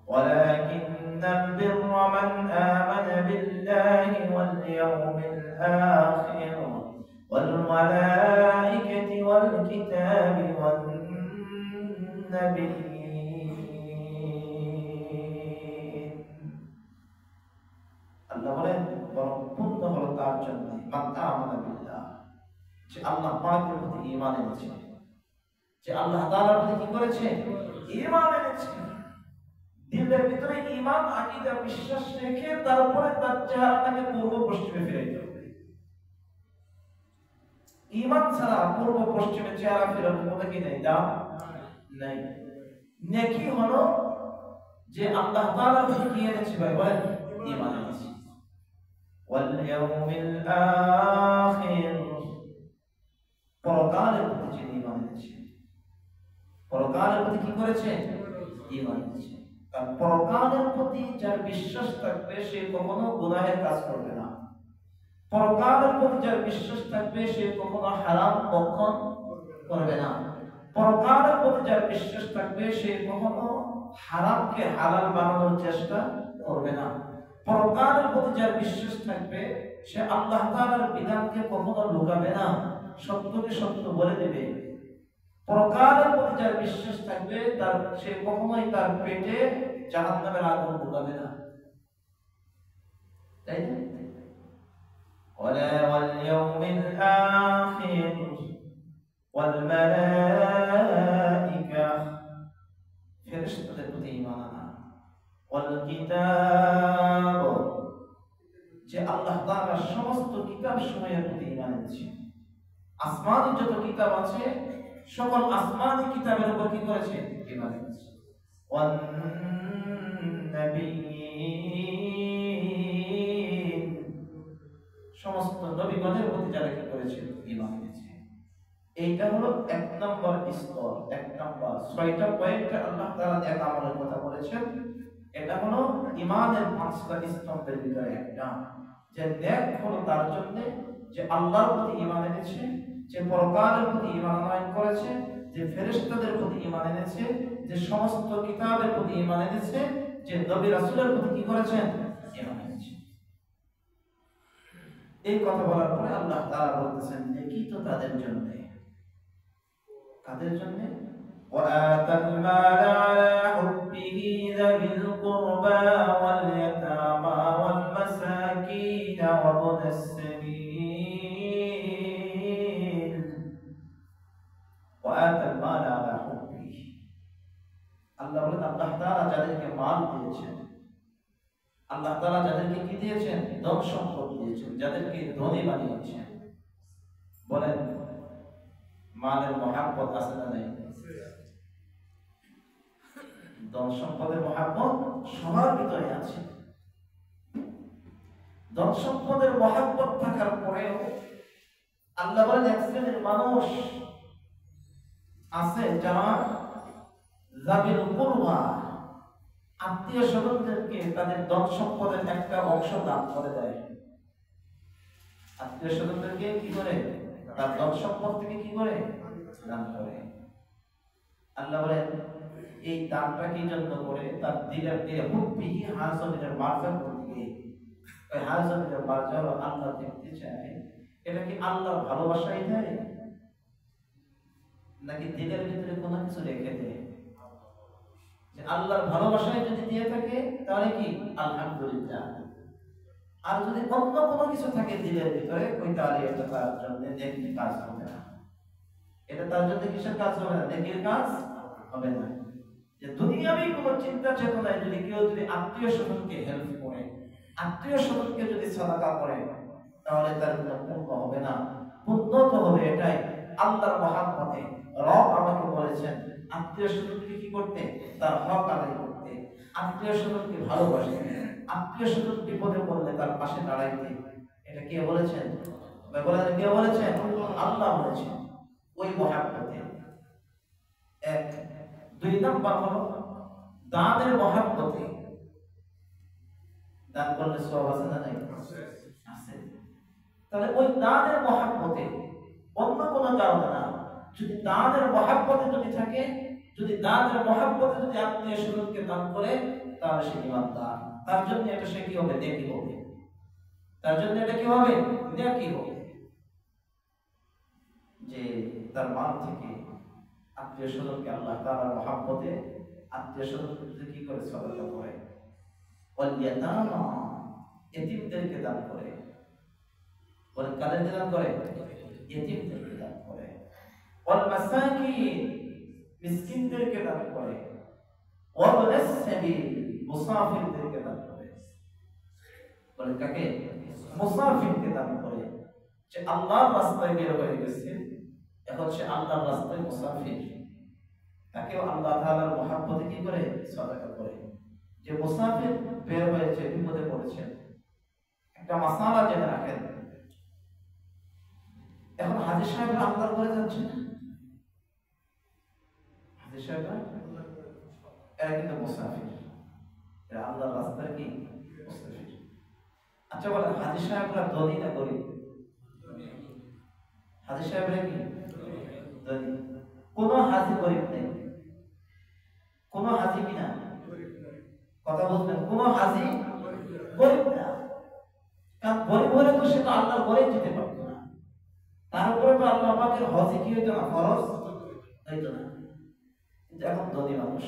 ওয়ালাকিন্নাল বিররা মান আমানা বিল্লাহি ওয়াল ইয়াউমিল আখির ওয়াল মালাইকাতি ওয়াল কিতাবি ওয়ান নাবিয়্যিন। আল্লাহ বলেন বরং পুণ্য হলো তার জন্য মান আমানা বিল্লাহ, যে আল্লাহ পাকের প্রতি ঈমান এনেছে, যে আল্লাহ তাআলার প্রতি কি করেছে? ঈমান এনেছে। দিলের ভিতরে ঈমান, আকীদা, বিশ্বাস রেখে তারপরে তার চেহারাটাকে পূর্ব পশ্চিমে ফিরাইতে হবে। ঈমান ছাড়া পূর্ব পশ্চিমে চেহারা ফেরানোর কোনো কি নেই, দাম নাই। নেকি হলো যে আল্লাহ তাআলার প্রতি কি এনেছে? ভাই বলেন ঈমান এনেছে। ওয়াল ইয়াউমিল আখির, পরকালের প্রতি যিনি ঈমান এনেছে, পরকালের প্রতি কি করেছে? ঈমান এনেছে। আর পরকালের প্রতি যার বিশ্বাস থাকবে সে কখনো গুনাহের কাজ করবে না। পরকালের প্রতি যার বিশ্বাস থাকবে সে কখনো হারাম ভক্ষণ করবে না। পরকালের প্রতি যার বিশ্বাস থাকবে সে কখনো হারামকে হালাল বানানোর চেষ্টা করবে না। পরকালের প্রতি যার বিশ্বাস থাকবে সে আল্লাহ তাআলার বিধানকে কখনো লুকাবে না, সত্যকে সত্য বলে দেবে। পরকালের প্রতি যার বিশ্বাস থাকবে তার সে কখনোই তার পেটে জাহান্নামের আগুন ঢুকাবে না। তাই না? ওয়ালা ওয়াল ইয়াউমিল আখির ওয়াল মালাইকা, ফেরেশতাদের প্রতি ঈমান আনা। ওয়াল কিতাব, যে আল্লাহ তাআলা সমস্ত কিতাব সমূহের প্রতি ঈমান এনেছে। আসমানি যত কিতাব আছে সকল আসমানি কিতাবের উপর কি করেছে? ঈমান এনেছে। ওয়ান নাবিয়্যিন, সমস্ত নবীগণের প্রতি যারা কি করেছে? ঈমান এনেছে। এইটা হলো এক নম্বর স্তর, এক নম্বর 6টা পয়েন্টে আল্লাহ তাআলা এক আমলের কথা বলেছেন। এটা হলো ঈমানের 5টা স্তম্ভের ভিতরে একটা, যে নেক হলো তার জন্য যে আল্লাহর প্রতি ঈমান এনেছে, যে পরকালের প্রতি ঈমান আনয়ন করেছে, যে ফেরেশতাদের প্রতি ঈমান এনেছে, যে সমস্ত কিতাবের প্রতি ঈমান এনেছে, যে নবী রাসূলের প্রতি কি করেছেন? ঈমান এনেছে। এই কথা বলার পরে আল্লাহ তাআলা বলতেছেন নেকি তো তাদের জন্য। কাদের জন্য? وآتى المال على حبه ذوي القربى واليتامى والمساكين وابن السبيل وآتى المال على حبه আল্লাহ বলেন আল্লাহ তাআলা যাদেরকে মাল দিয়েছেন, আল্লাহ তাআলা যাদেরকে কি দিয়েছেন? ধন সম্পদ দিয়েছেন, যাদেরকে ধনী বানিয়েছেন। বলেন মালের মহাব্বত আছে না নাই? ধন সম্পদের মহাব্বত সবার ভিতরে আছে। ধন সম্পদের মহাব্বত থাকার পরেও আল্লাহ বলেন এক শ্রেণীর মানুষ আছে যারা যাবিল কুরবা আত্মীয় স্বজনদেরকে তাদের ধন সম্পদের একটা অংশ দান করে দেয়। আত্মীয় স্বজনদেরকে কি করে? তার ধন সম্পদ থেকে কি করে দান করে। আল্লাহ বলেন এই দানটা কি জন্য করে? তার দিলের দিয়ে হুব্বিহি হাজমিনের মারফাত করতে, ওই হাজমিনের মারফাত আল্লাহ দেখতে চায়। এটা কি আল্লাহর ভালোবাসাই দেয় নাকি দিলের ভিতরে কোনো কিছু রেখে দেয়? যে আল্লাহর ভালোবাসায় যদি দিয়ে থাকে তাহলে কি আলহামদুলিল্লাহ, আর যদি অন্য কোনো কিছু থাকে দিলের ভিতরে ওই তাহলে এটা তার জন্য নেকির কাজ হবে না। এটা তার জন্য কিসের কাজ হবে না? নেকির কাজ হবে না। যে দুনিয়াবি কোনো চিন্তা চেতনায় যদি কেউ যদি আত্মীয় স্বজনকে হেল্প করে, আত্মীয় স্বজনকে যদি সাদাকা করে, তাহলে তার কোনো পুণ্য হবে না। পুণ্য তো হবে এটাই আল্লাহর মহাব্বতে। রব আমাকে বলেছেন আত্মীয় স্বজনকে কি করতে? তার হক আদায় করতে, আত্মীয় স্বজনকে ভালোবাসতে, আত্মীয় স্বজন বিপদে পড়লে তার পাশে দাঁড়াইতে। এটা কে বলেছেন? কে বলেছেন? আল্লাহ বলেছেন। ওই মহাব্বতে এক। দুই নম্বর হলো দানের মহাব্বতে। দান করলে সওয়াব আছে না নাই? আছে। তাহলে ওই দানের মহাব্বতে, অন্য কোনো কারণে না, যদি দানের মহাব্বতে যদি থাকে, যদি দানের মহাব্বতে যদি আত্মীয় স্বজনকে দান করে, তাহলে সে ঈমানদার। তার জন্য এটা সে কি হবে? নেকি হবে। তার জন্য এটা কি হবে? নেকি হবে। যে তার মাল থেকে আত্মীয় স্বজনকে আল্লাহ তাআলার মহাব্বতে আত্মীয় স্বজনকে যদি কি করে? সাদাকা করে। ওয়াল ইয়াতামা, এতিমদেরকে দান করে। বলেন কাদেরকে দান করে? এতিমদেরকে দান করে। ওয়াল মাসাকিন, মিসকিনদেরকে দান করে। ওয়াবনাস সাবিল, মুসাফিরদেরকে দান করে। বলেন কাকে? মুসাফিরকে দান করে। যে আল্লাহর রাস্তায় বের হয়ে গেছে, এখন সে আল্লাহর রাস্তায় মুসাফির, তাকেও আল্লাহ তাআলার মহাব্বতে কি করে? সাদাকা করে। যে মুসাফির বের হয়েছে, বিপদে পড়েছে, একটা মাসালা জেনে রাখেন। এখন হাজী সাহেবরা আল্লাহর ঘরে যাচ্ছে না, হাজী সাহেবরা এরা কিন্তু মুসাফির, এরা আল্লাহর রাস্তায় কি? মুসাফির। আচ্ছা বলেন হাজী সাহেবরা ধনী না গরিব? হাজী সাহেবরা কি ধনী? কোন হাজী গরিব নেই, কোন হাজী কিনা কথা বলবেন, কোন হাজী গরিব না। কারণ গরিব হলে তো সে তো আল্লাহর ঘরে যেতে পারতো না, তার উপরে তো আল্লাহ পাকের হজে কি হইতো না? ফরজ হইতো না। কিন্তু এখন ধনী মানুষ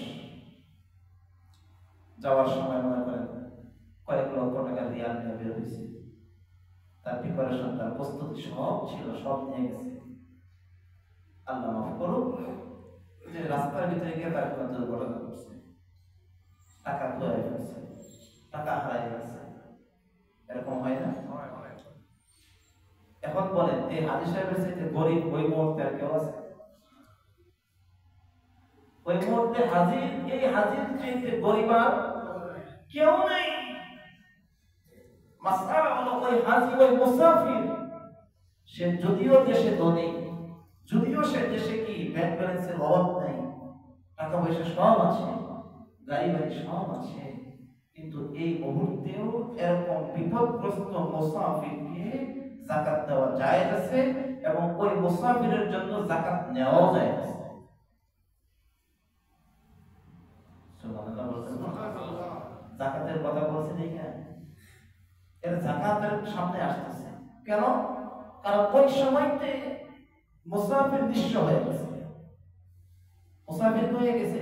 যাওয়ার সময় মনে করেন কয়েক লক্ষ টাকা রিয়াল নিয়ে বের হয়েছে, তার প্রিপারেশন, তার প্রস্তুতি সব ছিল, সব নিয়ে গেছে। আল্লাহ মাফ করুক, যে রাস্তার ভিতরে গিয়ে তার কোনো দুর্ঘটনা ঘটছে, টাকা ধরে ফেলছে, টাকা হারাই গেছে, এরকম হয় না? এখন বলেন এই হাজী সাহেবের সাথে গরিব ওই মুহূর্তে আর কেউ আছে? ওই মুহূর্তে হাজির, এই হাজির চাইতে গরিব আর কেউ নেই। মাসআলা হলো ওই হাজি, ওই মুসাফির, সে যদিও দেশে ধনী, যদিও সে দেশে কি ব্যাংক ব্যালেন্সের অভাব নাই, টাকা পয়সা সব আছে, গাড়ি বাড়ি সব আছে, কিন্তু এই মুহূর্তেও এরকম বিপদগ্রস্ত মুসাফিরকে যাকাত দেওয়া জায়েজ আছে, এবং ওই মুসাফিরের জন্য যাকাত নেওয়াও জায়েজ আছে। সুবহানাল্লাহ বলছেন না? যাকাতের কথা বলছেন এইখানে, এর যাকাতের সামনে আসতেছে কেন? কারণ ওই সময়তে মুসাফির নিঃস্ব হয়ে গেছে, মুসাফির হয়ে গেছে,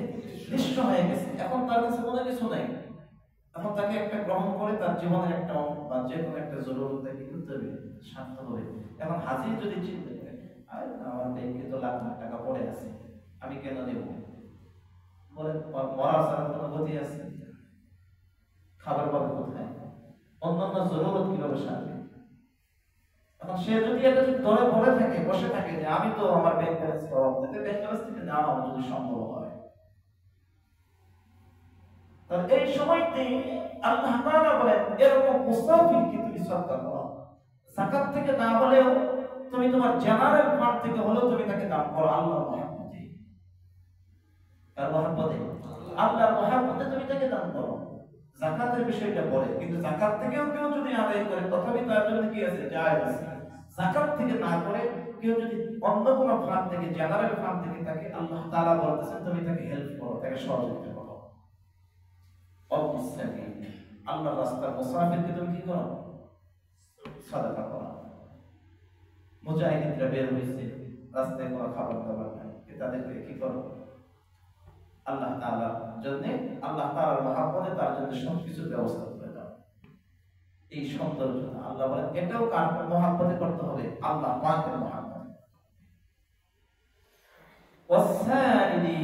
নিঃস্ব হয়ে গেছে, এখন তার কাছে কোনো কিছু নাই। এখন তাকে একটা গ্রহণ করে তার জীবনের একটা বা যে কোনো একটা জরুরত কি করতে হবে, শান্ত হবে। এখন হাজির যদি চিন্তা করে আমার ব্যাংকে তো লাখ লাখ টাকা পড়ে আছে, আমি কেন দেব, বলে মরার ছাড়া কোনো গতি আছে? খাবার পাবে কোথায়, অন্যান্য জরুরত কিভাবে সারবে? এখন সে যদি এটা ধরে পড়ে থাকে, বসে থাকে যে আমি তো আমার ব্যাংক ব্যালেন্স অভাব নেই, ব্যাংক ব্যালেন্স থেকে নেওয়া যদি সম্ভব হয়, তাহলে এই সময়তে আল্লাহ তাআলা বলেন এরকম মুসাফিরকে তুমি সদকা করো। যাকাত থেকে না হলেও তুমি তোমার জেনারেল ফান্ড থেকে হলেও তুমি তাকে দান করো আল্লাহর মহব্বতে। কার মহব্বতে? আল্লাহর মহব্বতে তুমি তাকে দান করো। যাকাতের বিষয়টা পরে, কিন্তু যাকাত থেকেও কেউ যদি আদায় করে তথাপি তার জন্য কি আছে, জায়েজ আছে। যাকাত থেকে না করে কেউ যদি অন্য কোনো ফান্ড থেকে, জেনারেল ফান্ড থেকে তাকে, আল্লাহ তাআলা বলতেছেন তুমি তাকে হেল্প করো, তাকে সহযোগিতা করো। আল্লাহর রাস্তায় মুসাফিরকে তুমি কি করো, সাদাকা করো। মুজাহিদরা বের হয়েছে, রাস্তায় কোনো খাবার দাবার নাই, তাদেরকে কি করো, আল্লাহ তাআলার জন্য, আল্লাহ তাআলার মহব্বতে তার জন্য সবকিছুর ব্যবস্থা করে দাও। এই সৌন্দর্য আল্লাহ বলেন এটাও কার মহব্বতে করতে হবে, আল্লাহ পাকের মহব্বতে। ওয়াসাইলি,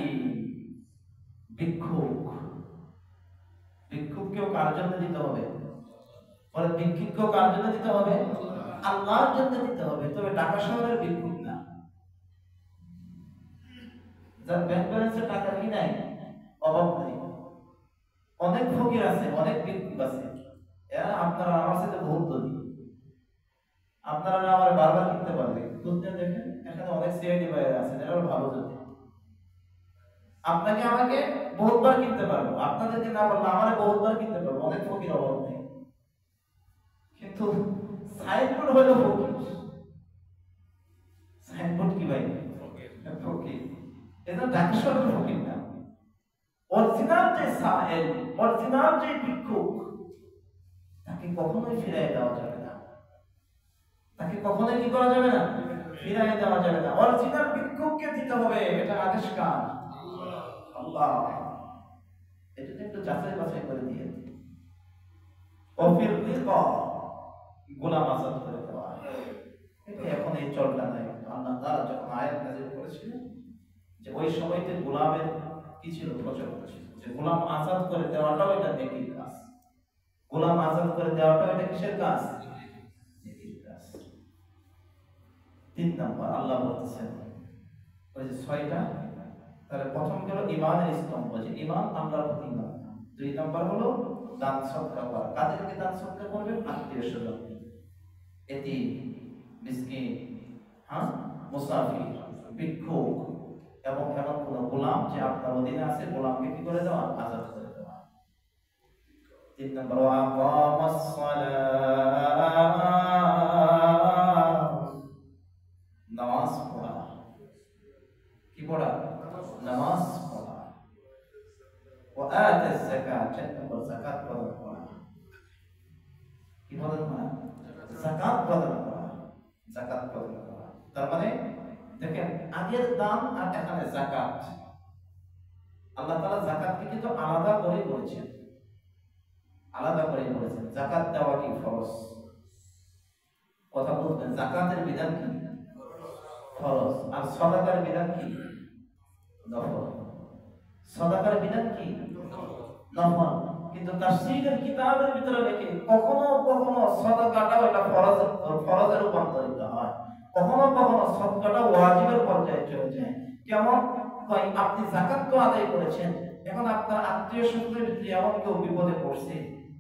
ভিক্ষুক, ভিক্ষুককেও কার জন্য দিতে হবে, বলে ভিক্ষুককেও কার জন্য দিতে হবে, আল্লাহর জন্য দিতে হবে। তবে ঢাকা শহরের ভিক্ষুক না, যার ব্যাংক ব্যালেন্সে টাকা কি নাই, অভাব নাই। অনেক ফকির আছে, অনেক ভিক্ষুক আছে, এরা আপনারা আমার সাথে বহুত ধনী, আপনারা আমার বারবার কিনতে পারবে। খুঁজতে দেখেন এখানে অনেক সিআইডি ভাইরা আছেন, এরা ভালো জানে, আপনাকে আমাকে বহুতবার কিনতে পারবো, আপনাদেরকে না পারবো আমারে বহুতবার কিনতে পারবো, অনেক ফকির অভাব নেই। কিন্তু সাইনবোর্ড হলো ফকির, সাইনবোর্ড কি ভাই, ফকির। এটা ঢাকা শহরের ফকির না, অরিজিনাল যে সাহেব, অরিজিনাল যে ভিক্ষুক, তাকে কখনোই ফিরাই দেওয়া যাবে না, তাকে কখনোই কি করা যাবে না, ফিরাই দেওয়া যাবে না। অরিজিনাল ভিক্ষুককে দিতে হবে, এটা আদেশ কার, আল্লাহ। এটা একটু যাচাই বাছাই করে দিয়ে অফির রিকা, গোলাম আজাদ করে দেওয়া, এটা এখন এই চলটা নাই। আল্লাহ তাআলা যখন আয়াত নাযিল করেছিলেন যে ওই সময়তে গোলামের কি ছিল, প্রচলন ছিল যে গোলাম আজাদ করে দেওয়াটাও এটা নেকির কাজ, গোলাম আজাদ করে দেওয়াটাও এটা কিসের কাজ, নেকির কাজ। 3 নাম্বার আল্লাহ বলতেছেন ওই যে 6টা, তাহলে প্রথম হলো ঈমানের স্তম্ভ, যে ঈমান আল্লাহর প্রতি ঈমান। 2 নাম্বার হলো দান সদকা করা। কাদেরকে দান সদকা করবেন, আত্মীয়-স্বজন, এতিম, মিসকিন, মুসাফির, ভিক্ষুক, এবং এমন কোন গোলাম যে আপনার অধীনে আছে, গোলামকে কি করে দেওয়া, আজাদ করে দেওয়া। 3 নাম্বার ওয়াকামাস সালাহ, নামাজ পড়া, কি পড়া, নামাজ পড়া। ওয়া আতাজ যাকাত, 4 নাম্বার যাকাত প্রদান করা, কি প্রদান করা, যাকাত প্রদান করা, যাকাত প্রদান করা। তার মানে দেখেন আগের দান আর এখানে যাকাত, আল্লাহ তাআলা যাকাতকে কিন্তু আলাদা করে বলেছেন, আলাদা করে বলেছেন। যাকাত দেওয়া কি ফরজ, কথা বলতেন, যাকাতের বিধান কি ফরজ, আর সাদাকার বিধান কি নফল। সাদাকার বিধান কি নফল, কিন্তু তাফসীরের কিতাবের ভিতরে লেখে কখনো কখনো সাদাকাটা এটা ফরজে রূপান্তরিত হয়, কখনো কখনো সাদকাটা ওয়াজিবের পর্যায়ে চলে যায়। কেমন, আপনি যাকাত তো আদায় করেছেন, এখন আপনার আত্মীয়-স্বজনের ভিতরে এমন কেউ বিপদে পড়ছে,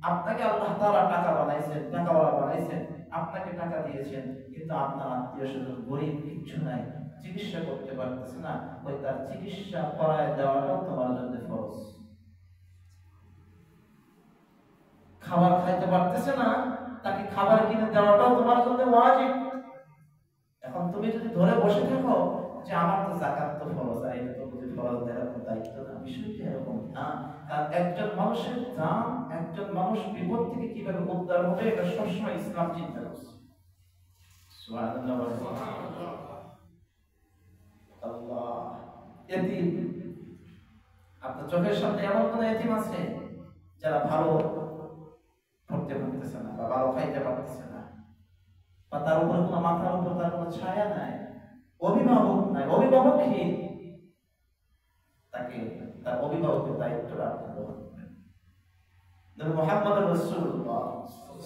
আপনাকে আল্লাহ তাআলা টাকা বানাইছেন, টাকাওয়ালা বানাইছেন, আপনাকে টাকা দিয়েছেন, কিন্তু আপনার আত্মীয়-স্বজন গরিব, কিচ্ছু নাই, চিকিৎসা করতে পারতেছে না, ওই তার চিকিৎসা করায় দেওয়াটাও তোমার জন্য ফরজ। খাবার খাইতে পারতেছে না, তাকে খাবার কিনে দেওয়াটাও তোমার জন্য ওয়াজিব। এখন তুমি যদি ধরে বসে থাকো যে আমার তো যাকাত তো ফরজ, এটা তো বুঝি ফরজ, এরকম দায়িত্ব না, বিষয়টা এরকম না। কারণ একজন মানুষের জান, একজন মানুষ বিপদ থেকে কিভাবে উদ্ধার হবে, এটা সবসময় ইসলাম চিন্তা করছে। সুবহানাল্লাহ, আল্লাহ। এতিম, আপনার চোখের সামনে এমন কোন এতিম আছে যারা ভালো পড়তে পারতেছে না বা ভালো খাইতে পারতেছে না, বা তার উপরে কোনো মাথার উপর তার কোনো ছায়া নাই, অভিভাবক নাই, অভিভাবকহীন, তাকে তার অভিভাবকের দায়িত্বটা আপনি গ্রহণ করেন। নবী মুহাম্মদ রাসূলুল্লাহ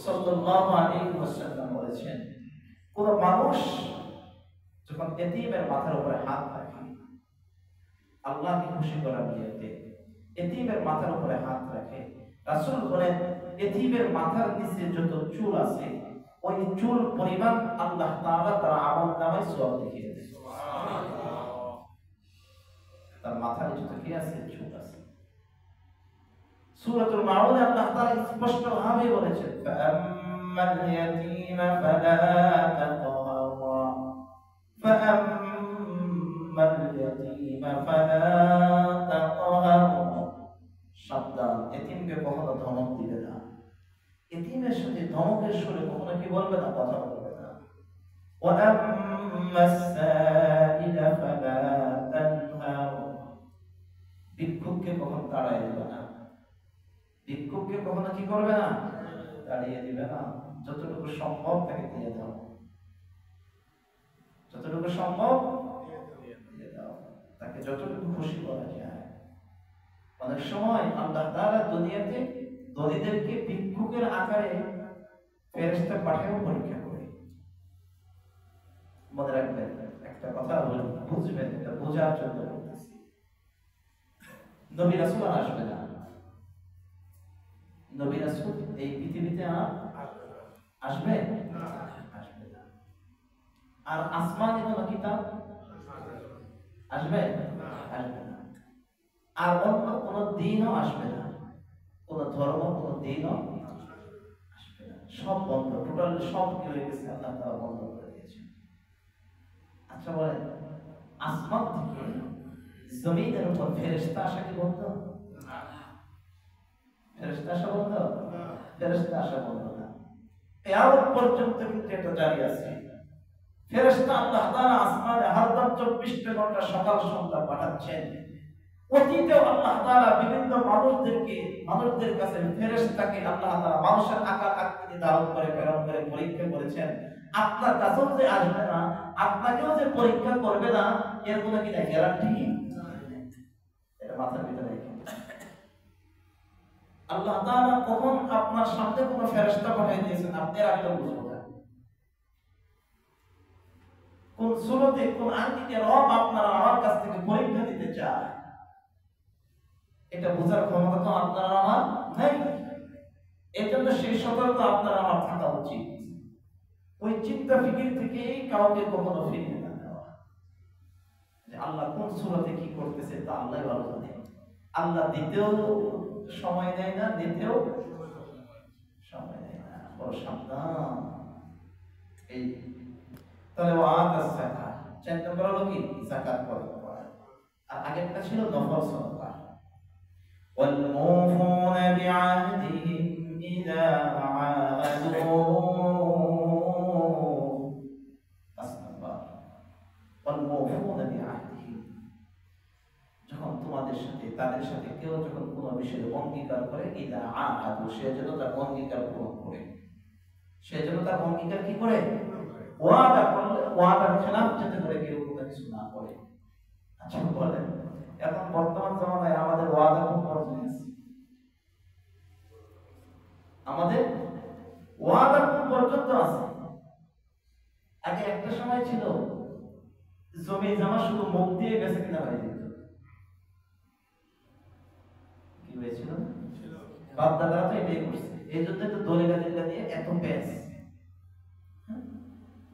সাল্লাল্লাহু আলাইহি ওয়াসাল্লাম বলেছেন, কোন মানুষ যখন এতিমের মাথার উপরে হাত রাখে, আল্লাহকে খুশি করার নিয়তে এতিমের মাথার উপরে হাত রাখে, রাসূল বলেন এতিমের মাথার নিচে যত চুল আছে ওই চুল পরিমাণ আল্লাহ তাআলা তার আমলনামায় সওয়াব লিখে দেন। সুবহানাল্লাহ। তার মাথায় যত কি আছে, চুল আছে। সূরাতুল মাউদে আল্লাহ তাআলা স্পষ্টভাবে বলেছেন, ফাআম্মাল ইয়াতীমা ফালা তাকহার ফাআম্মাল ইয়াতীমা ফালা তাকহার। সাবধান, এতিমকে কখনো ধমক দিবে না, এতিমের সাথে ধমকের সুরে কখনো কি বলবে না, কথা বলবে না। ওয়া আম্মাস সাইলা ফালা তানহার। ভিক্ষুককে কখনো তাড়ায় দিবে না, ভিক্ষুককে কখনো কি করবে না, তাড়িয়ে দিবে না। যতটুকু সম্ভব তাকে দিয়ে দাও, যতটুকু সম্ভব দিয়ে দাও, তাকে যতটুকু খুশি করা যায়। অনেক সময় আল্লাহ তাআলা দুনিয়াতে ধনীদেরকে ভিক্ষুকের আকারে ফেরেশতা পাঠিয়ে পরীক্ষা করে। মনে রাখবেন, একটা কথা বুঝবেন, এটা বোঝার জন্য বলতেছি। নবী রাসূল আসবে না, নবী রাসূল এই পৃথিবীতে আসবে না, আসবে না। আর আসমানে কোন কিতাব আসবে না, আসবে না। আর অন্য কোন দিনও আসবে না, কোন ধর্ম, কোন দিনও আসবে না। সব বন্ধ, টোটাল সব কি হয়ে গেছে, আল্লাহ তাআলা বন্ধ করে দিয়েছেন। আচ্ছা বলেন, আসমান থেকে জমিনের উপর ফেরেশতা আসা কি বন্ধ? না। ফেরেশতা আসা বন্ধ? না। ফেরেশতা আসা বন্ধ না, কিয়ামত পর্যন্ত কিন্তু এটা জারি আছে। ফেরেশতা আল্লাহ তাআলা আসমানে হরদম 24 ঘন্টা সকাল সন্ধ্যা পাঠাচ্ছেন। অতীতেও আল্লাহ তাআলা বিভিন্ন মানুষদের কাছে ফেরেশতাকে আল্লাহ তাআলা মানুষের আকার আকৃতি ধারণ করে প্রেরণ করে পরীক্ষা করেছেন। আপনার কাছেও যে আসবে না, আপনাকেও যে পরীক্ষা করবে না, এর কোনো কি গ্যারান্টি? এটা মাথার ভিতরে রেখে। আল্লাহ তাআলা কখন আপনার সামনে কোনো ফেরেশতা পাঠিয়ে দিয়েছেন আপনি আগে তো বুঝবেন না। কোন সুরতে, কোন আঙ্গিকে রব আপনার আমার কাছ থেকে পরীক্ষা দিতে চায়, এটা বোঝার ক্ষমতা তো আপনার আমার নাই। এর জন্য সেই সতর্ক আপনার আমার থাকা উচিত। ওই চিন্তা ফিকির থেকে কাউকে কখনো ফিরিয়ে না দেওয়া, যে আল্লাহ কোন সূরাতে কি করতেছে তা আল্লাহই ভালো জানে। আল্লাহ দিতেও সময় দেয় না, নিতেও সময় দেয় না। বড় সাবধান। এই তাহলে ওয়াতাস যাকাত, 4 নম্বর হলো কি, যাকাত প্রদান করা। আর আগেরটা ছিল নফল সাদাকা। والموفون بعهدهم إذا عاهدوا। والموفون بعهدهم, যখন তোমাদের সাথে তাদের সাথে কেউ যখন কোনো বিষয়ে অঙ্গীকার করে, ইদা আহাদু, সে যেন তার অঙ্গীকার পূরণ করে, সে যেন তার অঙ্গীকার কি করে, ওয়াদা করলে ওয়াদার খেলাফ যাতে করে কেউ কোনো কিছু না করে। আচ্ছা বলেন, এখন বর্তমান জামানায় আমাদের ওয়াদা কোন পর্যায়ে আছে? আমাদের ওয়াদা কোন পর্যন্ত আছে? আগে একটা সময় ছিল জমি জমা শুধু মুখ দিয়ে বেঁচে কিনা হয়ে যেত। কি হয়েছিল? বাপ দাদারা তো এটাই করছে। এই জন্য তো দলিল দিয়ে এত পেস।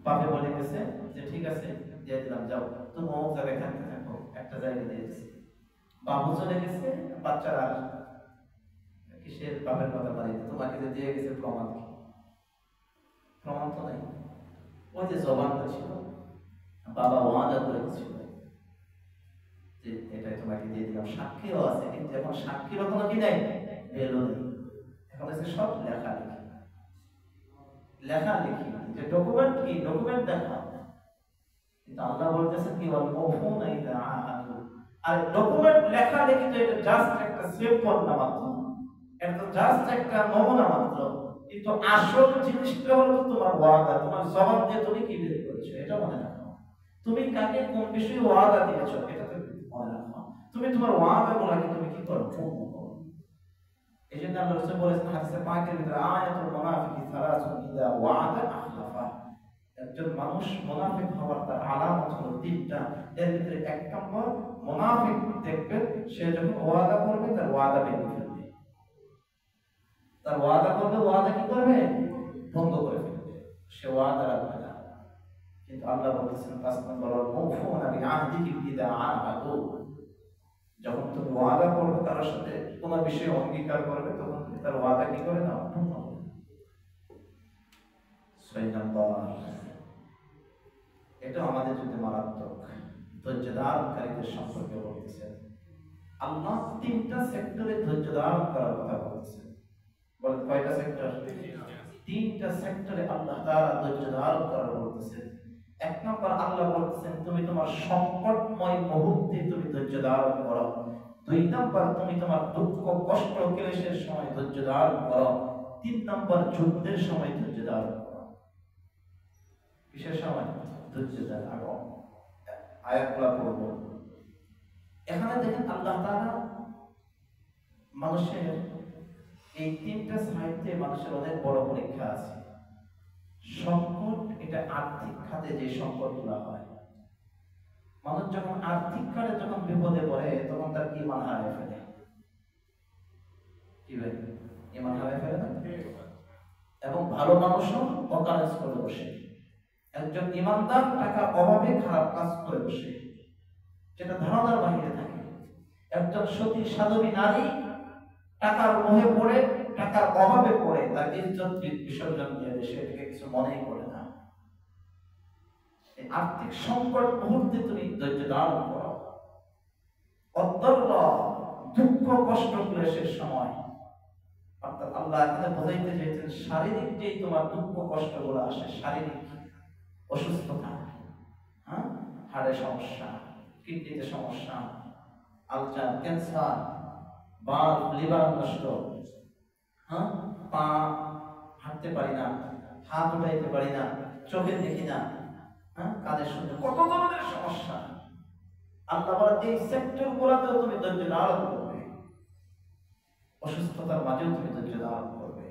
বাপে বলে গেছে যে ঠিক আছে দিয়ে দিলাম, যাও তুমি অমুক জায়গায় থাকতে থাকো, একটা জায়গায় দিয়েছে। বাবু চলে গেছে, বাচ্চারা কিসের বাপের কথা মানি, তোমাকে যে দিয়ে গেছে প্রমাণ কি? প্রমাণ তো নাই। ওই যে জবানটা ছিল, বাবা ওয়াদা করে গেছিল যে এটাই তোমাকে দিয়ে দিলাম, সাক্ষীও আছে, কিন্তু এখন সাক্ষীরও কোনো কি নাই, ভ্যালু নেই। এখন আছে সব লেখালেখি, লেখালেখি, যে ডকুমেন্ট কি, ডকুমেন্ট দেখা। কিন্তু আল্লাহ বলতেছেন কি, ওয়াল মাউফুনা ইযা আহাদু, আর ডকুমেন্ট লেখালেখি তো এটা জাস্ট একটা সিম্পল না মাত্র, এটা তো জাস্ট একটা নমুনা মাত্র, কিন্তু আসল জিনিসটা হলো তোমার ওয়াদা, তোমার জবান দিয়ে তুমি কি বের করেছো এটা মনে রাখো। তুমি কাকে কোন বিষয়ে ওয়াদা দিয়েছো এটা তো মনে রাখো। তুমি তোমার ওয়াদাগুলোকে তুমি কি করো, পূর্ণ করো। এই জন্য আল্লাহ রাসূল বলেছেন হাদিসে পাকের ভিতরে আয়াতুল মুনাফিকি সালাসুন ইযা ওয়াদা আখলাফা। একজন মানুষ মুনাফিক হওয়ার তার আলামত হলো তিনটা। এর ভিতরে এক নম্বর, মুনাফিক দেখবেন সে যখন ওয়াদা করবে তার ওয়াদা ভেঙে ফেলবে, তার ওয়াদা করবে, ওয়াদা কি করবে, ভঙ্গ করে ফেলবে, সে ওয়াদা রাখবে না। কিন্তু আল্লাহ বলতেছেন ৫ নম্বর, মুফুনা বিআহদিহি ইযা আহাদু। যখন তুমি ওয়াদা করবে তার সাথে কোনো বিষয়ে অঙ্গীকার করবে তখন তুমি তার ওয়াদা কি করে নাও, পূর্ণ করো। ৬ নম্বর, এটা আমাদের যদি মারাত্মক ধৈর্য ধারণকারীদের সম্পর্কে বলতেছেন। আল্লাহ ৩টা সেক্টরে ধৈর্য ধারণ করার কথা বলতেছেন। বলেন কয়টা সেক্টর? ৩টা সেক্টরে আল্লাহ তাআলা ধৈর্য ধারণ করার বলতেছেন। ১ নম্বর আল্লাহ বলতেছেন তুমি তোমার সংকটময় মুহূর্তে তুমি ধৈর্য ধারণ করো। ২ নম্বর তুমি তোমার দুঃখ কষ্ট ক্লেশের সময় ধৈর্য ধারণ করো। ৩ নম্বর যুদ্ধের সময় ধৈর্য ধারণ করো। কিসের সময়? ধৈর্য ধারণ। আয়াতগুলো পড়ব। এখানে দেখেন আল্লাহ তাআলা মানুষের এই ৩টা সাহিত্যে মানুষের অনেক বড় পরীক্ষা আছে। সংকট, এটা আর্থিক খাতে যে সংকটগুলো হয়, মানুষ যখন আর্থিক খাতে যখন বিপদে পড়ে তখন তার ঈমান হারিয়ে ফেলে। কি ভাই, ঈমান হারিয়ে ফেলে না? এবং ভালো মানুষও অকারেন্স করে বসে। একজন ঈমানদার টাকার অভাবে খারাপ কাজ করে বসে, যেটা ধারণার বাহিরে থাকে। একজন সতী সাধবী নারী টাকার মোহে পড়ে, টাকার অভাবে পড়ে তার ইজ্জত বিসর্জন দিয়ে দেশে থেকে কিছু মনেই করে না। এই আর্থিক সংকট মুহূর্তে তুমি ধৈর্য ধারণ করো। অত্যন্ত দুঃখ কষ্ট ক্লেশের সময়, অর্থাৎ আল্লাহ এখানে বোঝাইতে চাইছেন শারীরিক যেই তোমার দুঃখ কষ্টগুলো আসে, শারীরিক অসুস্থতা, হ্যাঁ, হাড়ের সমস্যা, কিডনিতে সমস্যা, আলসার, ক্যান্সার, বাল্ব, লিভার নষ্ট, হ্যাঁ, পা হাঁটতে পারি না, হাত উঠাইতে পারি না, চোখে দেখি না, হ্যাঁ, কাজের শুনতে, কত ধরনের সমস্যা। আল্লাহ বলেন এই সেক্টর গুলোতেও তুমি ধৈর্য ধারণ করবে, অসুস্থতার মাঝেও তুমি ধৈর্য ধারণ করবে।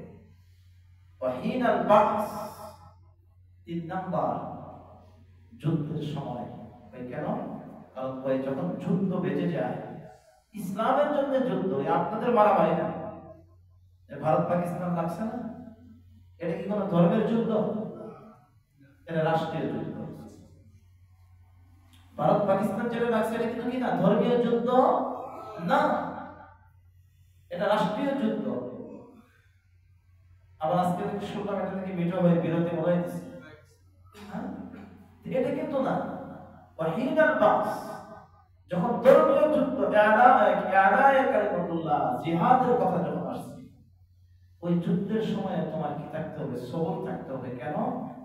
ওয়াহিনাল বাস, ৩ নাম্বার, যুদ্ধের সময়। কেন? কারণ যখন যুদ্ধ বেজে যায়, ইসলামের জন্য যুদ্ধ, আপনাদের মারামারি না। ভারত পাকিস্তান লাগছে না, এটা কি কোনো ধর্মের যুদ্ধ? এটা রাষ্ট্রীয় যুদ্ধ। ভারত পাকিস্তান যেটা লাগছে এটা কিন্তু কি না, ধর্মীয় যুদ্ধ না, এটা রাষ্ট্রীয় যুদ্ধ। আবার আজকে শুনলাম এটা থেকে মিটো হয়ে বিরতি বলে দিচ্ছে, এটা কিন্তু না। ওয়াহিনাল বাস, যখন ধর্মীয় যুদ্ধ, জিহাদের কথা যখন আসছে, ওই যুদ্ধের সময় তোমার কি থাকতে হবে, সবল থাকতে হবে। কেন?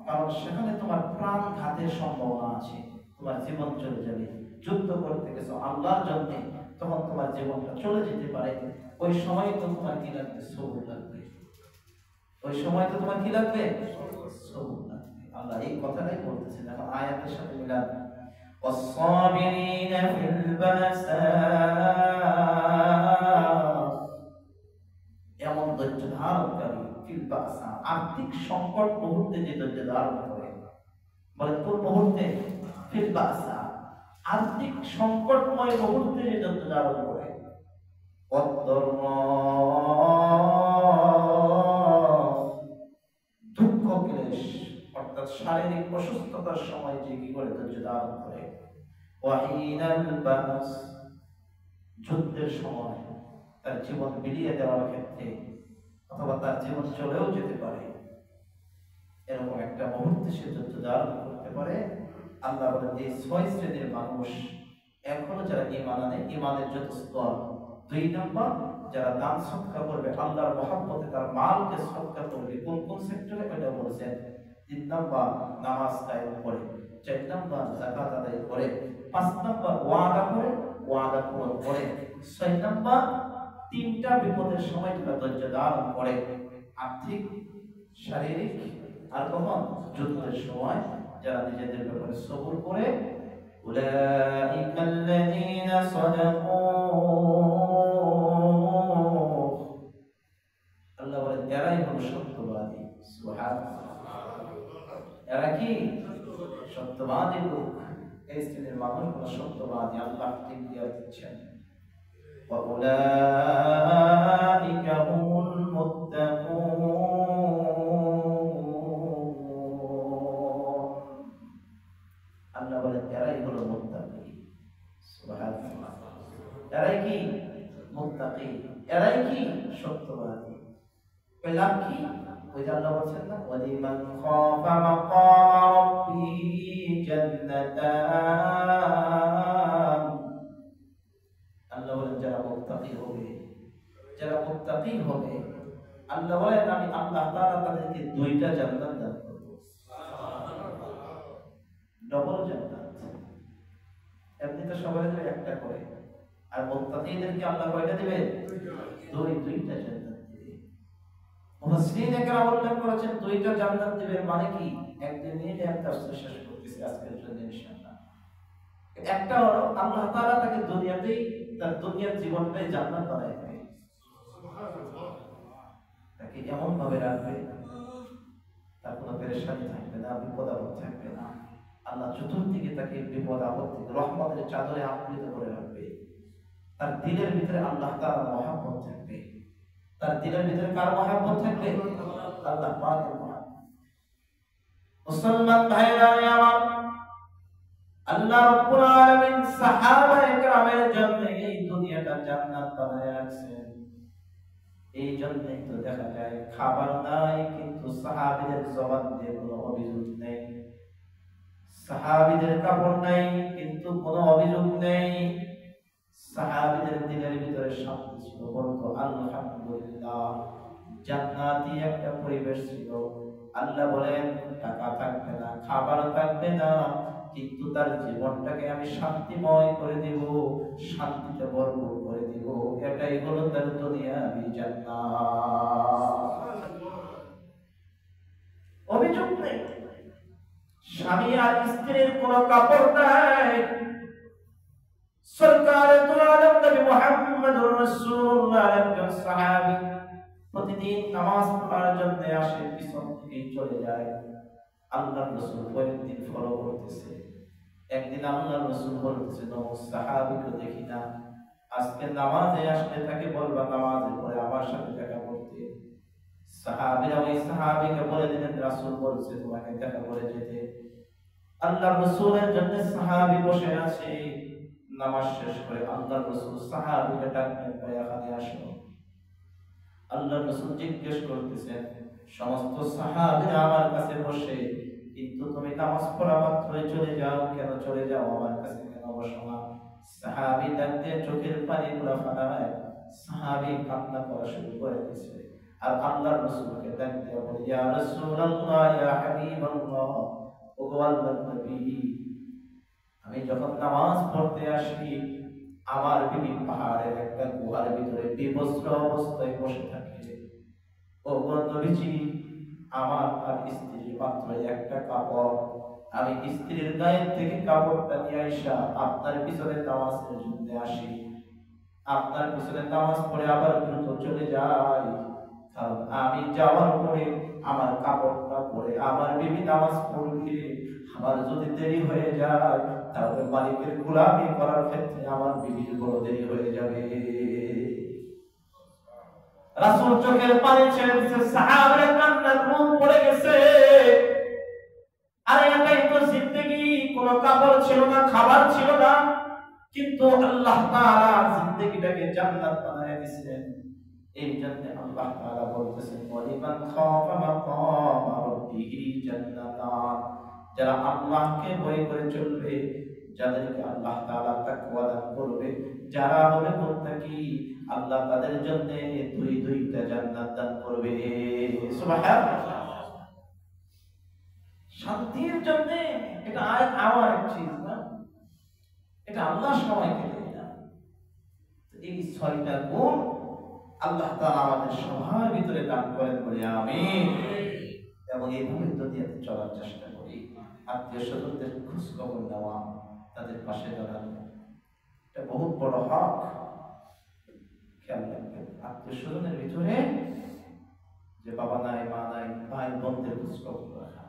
কারণ সেখানে তোমার প্রাণ ঘাতের সম্ভাবনা আছে, তোমার জীবন চলে যাবে। যুদ্ধ করতে গেছো আল্লাহর জন্য, তখন তোমার জীবনটা চলে যেতে পারে। ওই সময় তো তোমার কি লাগবে, সবল লাগবে। ওই সময় তো তোমার কি লাগবে, সবল লাগবে। আল্লাহ এই কথাটাই বলতেছেন। এখন আয়াতের সাথে মিলান, والصابرين في البأساء, এমন ধৈর্য ধারণকারী, ফিল বাসা, আর্থিক সংকট মুহূর্তে যে ধৈর্য ধারণ করে। বলে কোন মুহূর্তে? ফিল বাসা, আর্থিক সংকটময় মুহূর্তে যে ধৈর্য ধারণ করে। দুঃখ ক্লেশ, অর্থাৎ শারীরিক অসুস্থতার সময় যে কি করে ধৈর্য ধারণ করে। ওয়াহিনাল বাস, যুদ্ধের সময়, তার জীবন বিলিয়ে দেওয়ার ক্ষেত্রে, অথবা তার জীবন চলেও যেতে পারে, এরকম একটা মুহূর্তে সে ধৈর্য ধারণ করতে পারে। আল্লাহ বলেন এই ৬ শ্রেণীর মানুষ, এখনো যারা ঈমান আনে, ঈমানের যত স্তর। ২ নম্বর, যারা দান সদকা করবে, আল্লাহর মহব্বতে তার মালকে সদকা করবে। কোন কোন সেক্টরে এটা বলেছেন? ৩ নম্বর, নামাজ কায়েম করে। ৪ নম্বর, যাকাত আদায় করে। ৫ নম্বর, ওয়াদা করে, ওয়াদা পূরণ করে। 6 নাম্বার, 3টা বিপদের সময় তারা ধৈর্য ধারণ করে, আর্থিক, শারীরিক, আর কখন যুদ্ধের সময় যারা নিজেদের ব্যাপারে সবর করে। উলাইকাল্লাযীনা সাদাকু, আল্লাহ বলেন এরাই হলো সত্যবাদী। সুবহানাল্লাহ, এরা কি সত্যবাদী লোক। এই শ্রেণীর মানুষ হলো সত্যবাদী, আল্লাহ ঠিক দিয়ে দিচ্ছেন। ওয়া উলাইকা হুমুল মুত্তাকুন, আল্লাহ বলেন এরাই হলো মুত্তাকি। সুবহানাল্লাহ, এরাই কি মুত্তাকি, এরাই কি সত্যবাদী। পেলাম কি? ওই যে আল্লাহ বলছেন না, ওয়ালিমান খাফা মাকামা রাব্বিহি জান্নাতান। আল্লাহ বলেন যারা মুত্তাকি হবে, যারা মুত্তাকি হবে, আল্লাহ বলেন আমি আল্লাহ তাআলা তাদেরকে 2টা জান্নাত দান করব। ডবল জান্নাত। এমনি তো সবাই একটা করে, আর মুত্তাকিদেরকে আল্লাহ কয়টা দিবে? 2টা জান্নাত দিবে। মুফাসসিরিন একরাম উল্লেখ করেছেন 2টা জান্নাত দিবে মানে কি? একদিন নিয়ে আমি তাফসীর শেষ করতেছি আজকের জন্য ইনশাআল্লাহ। একটা হলো আল্লাহ তাআলা তাকে দুনিয়াতেই, তার দুনিয়ার জীবনটাই জান্নাত বানায় দেবে। সুবহানাল্লাহ, তাকে এমন ভাবে রাখবে তার কোনো পেরেশানি থাকবে না, বিপদ আপদ থাকবে না। আল্লাহ চতুর্দিকে তাকে বিপদ আপদ থেকে রহমতের চাদরে আবৃত করে রাখবে। তার দিলের ভিতরে আল্লাহ তাআলার মহব্বত থাকবে। তার দিলের ভিতরে কার মহব্বত থাকবে? আল্লাহ পাকের মহব্বত। মুসলমান ভাইরা আমার, আল্লাহ রাব্বুল আলামিন সাহাবায়ে কেরামের জন্য এই দুনিয়াটা জান্নাত বানায় রাখছেন। এই জন্যই তো দেখা যায় খাবার নাই কিন্তু সাহাবীদের জবান দিয়ে কোনো অভিযোগ নেই, সাহাবীদের কাপড় নাই কিন্তু কোনো অভিযোগ নেই, সাহাবীদের দিলের ভিতরে শান্তি ছিল, বলতো আলহামদুলিল্লাহ। জান্নাতি একটা পরিবেশ ছিল। আল্লাহ বলেন টাকা থাকবে না, খাবার থাকবে না, কিন্তু তার জীবনটাকে আমি শান্তিময় করে দেব, শান্তিতে ভরপুর করে দেব। এটাই হলো তার দুনিয়াবি জান্নাত। অভিযোগ নেই, স্বামী আর স্ত্রীর কোনো কাপড় নাই। সরকার দু আলম নবী মুহাম্মদুর রাসূলুল্লাহ একজন সাহাবী প্রতিদিন নামাজ পড়ার জন্য আসে, পিছন থেকে চলে যায়। আল্লাহর রাসূল কয়েকদিন ফলো করতেছে। একদিন আল্লাহর রাসূল বলতেছে, নমুক সাহাবীকে দেখি না, আজকে নামাজে আসলে তাকে বলবা নামাজের পরে আমার সাথে দেখা করতে। সাহাবীরা ওই সাহাবীকে বলে দিলেন রাসূল বলছে তোমাকে দেখা করে যেতে। আল্লাহর রাসূলের জন্য সাহাবী বসে আছে। নামাজ শেষ করে আল্লাহর রাসূল সাহাবীকে ডাকলেন, ভাই এখানে আসো। আল্লাহর রাসূল জিজ্ঞেস করতেছেন, সমস্ত সাহাবীরা আমার কাছে বসে, কিন্তু তুমি নামাজ পড়া মাত্রই চলে যাও, কেন চলে যাও? আমার কাছে কেন বসো না? সাহাবী ডাকতে চোখের পানিগুলো ফাটায়, সাহাবী কান্না করা শুরু করে দিয়েছে। আর আল্লাহর রাসূলকে ডাকতে বলে, ইয়া রাসূলুল্লাহ, ইয়া হাবিবাল্লাহ, ওগো আল্লাহর নবী, আমি যখন নামাজ পড়তে আসি আমার বিবি পাহাড়ের একটা গুহার ভিতরে বিবস্ত্র অবস্থায় বসে থাকে। ওগো নবীজি, আমার আর স্ত্রীর মাত্র একটা কাপড়, আমি স্ত্রীর গায়ের থেকে কাপড়টা নিয়ে আইসা আপনার পিছনে নামাজের জন্য আসি, আপনার পিছনে নামাজ পড়ে আবার দ্রুত চলে যাই, কারণ আমি যাওয়ার পরে আমার কাপড়টা পরে আমার বিবি নামাজ পড়বে। আমার যদি দেরি হয়ে যায় তাহলে মালিকের গোলামি করার ক্ষেত্রে আমার বিবির বড় দেরি হয়ে যাবে। রাসূল চোখের পানি ছেড়ে দিয়েছে, সাহাবারা কান্নার মুখ পড়ে গেছে। আর এটাই তো জিন্দেগি, কোনো কাপড় ছিল না, খাবার ছিল না, কিন্তু আল্লাহ তাআলা জিন্দেগিটাকে জান্নাত বানায় দিয়েছেন। এই জন্য আল্লাহ তাআলা বলতেছেন, ওয়ালিমান খাফা মাকামা রাব্বিহি জান্নাতান। যারা আল্লাহকে ভয় করে চলবে, যাদেরকে আল্লাহ তাআলা তাকওয়া দান করবে, যারা হবে মুত্তাকি, আল্লাহ তাদের জন্য দুইটা জান্নাত দান করবে। সুবহানাল্লাহ। শান্তির জন্য এটা আমার চিজ না, এটা আল্লাহ সবাইকে দেয় না। এই 6টা গুণ আল্লাহ তাআলা আমাদের সবার ভিতরে দান করেন বলে আমিন। এবং এইভাবে দুনিয়াতে চলার চেষ্টা করি। আত্মীয় স্বজনদের খোঁজ খবর নেওয়া, তাদের পাশে দাঁড়ানো, এটা বহুত বড় হক। খেয়াল রাখবেন আত্মীয় স্বজনের ভিতরে যে বাবা নাই, মা নাই, ভাই বোনদের খোঁজ খবর রাখা,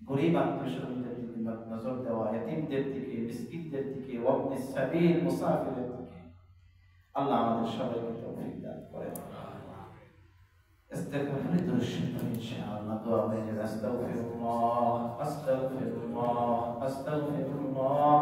গরিব আত্মীয় স্বজনদের দিকে নজর দেওয়া, এতিমদের দিকে, মিসকিনদের দিকে, ওয়াবনে সাবিল, মুসাফিরের দিকে। আল্লাহ আমাদের সবাইকে তৌফিক দান করেন। استغفر درشد إن شاء الله دعاء من أستغفر الله أستغفر الله أستغفر الله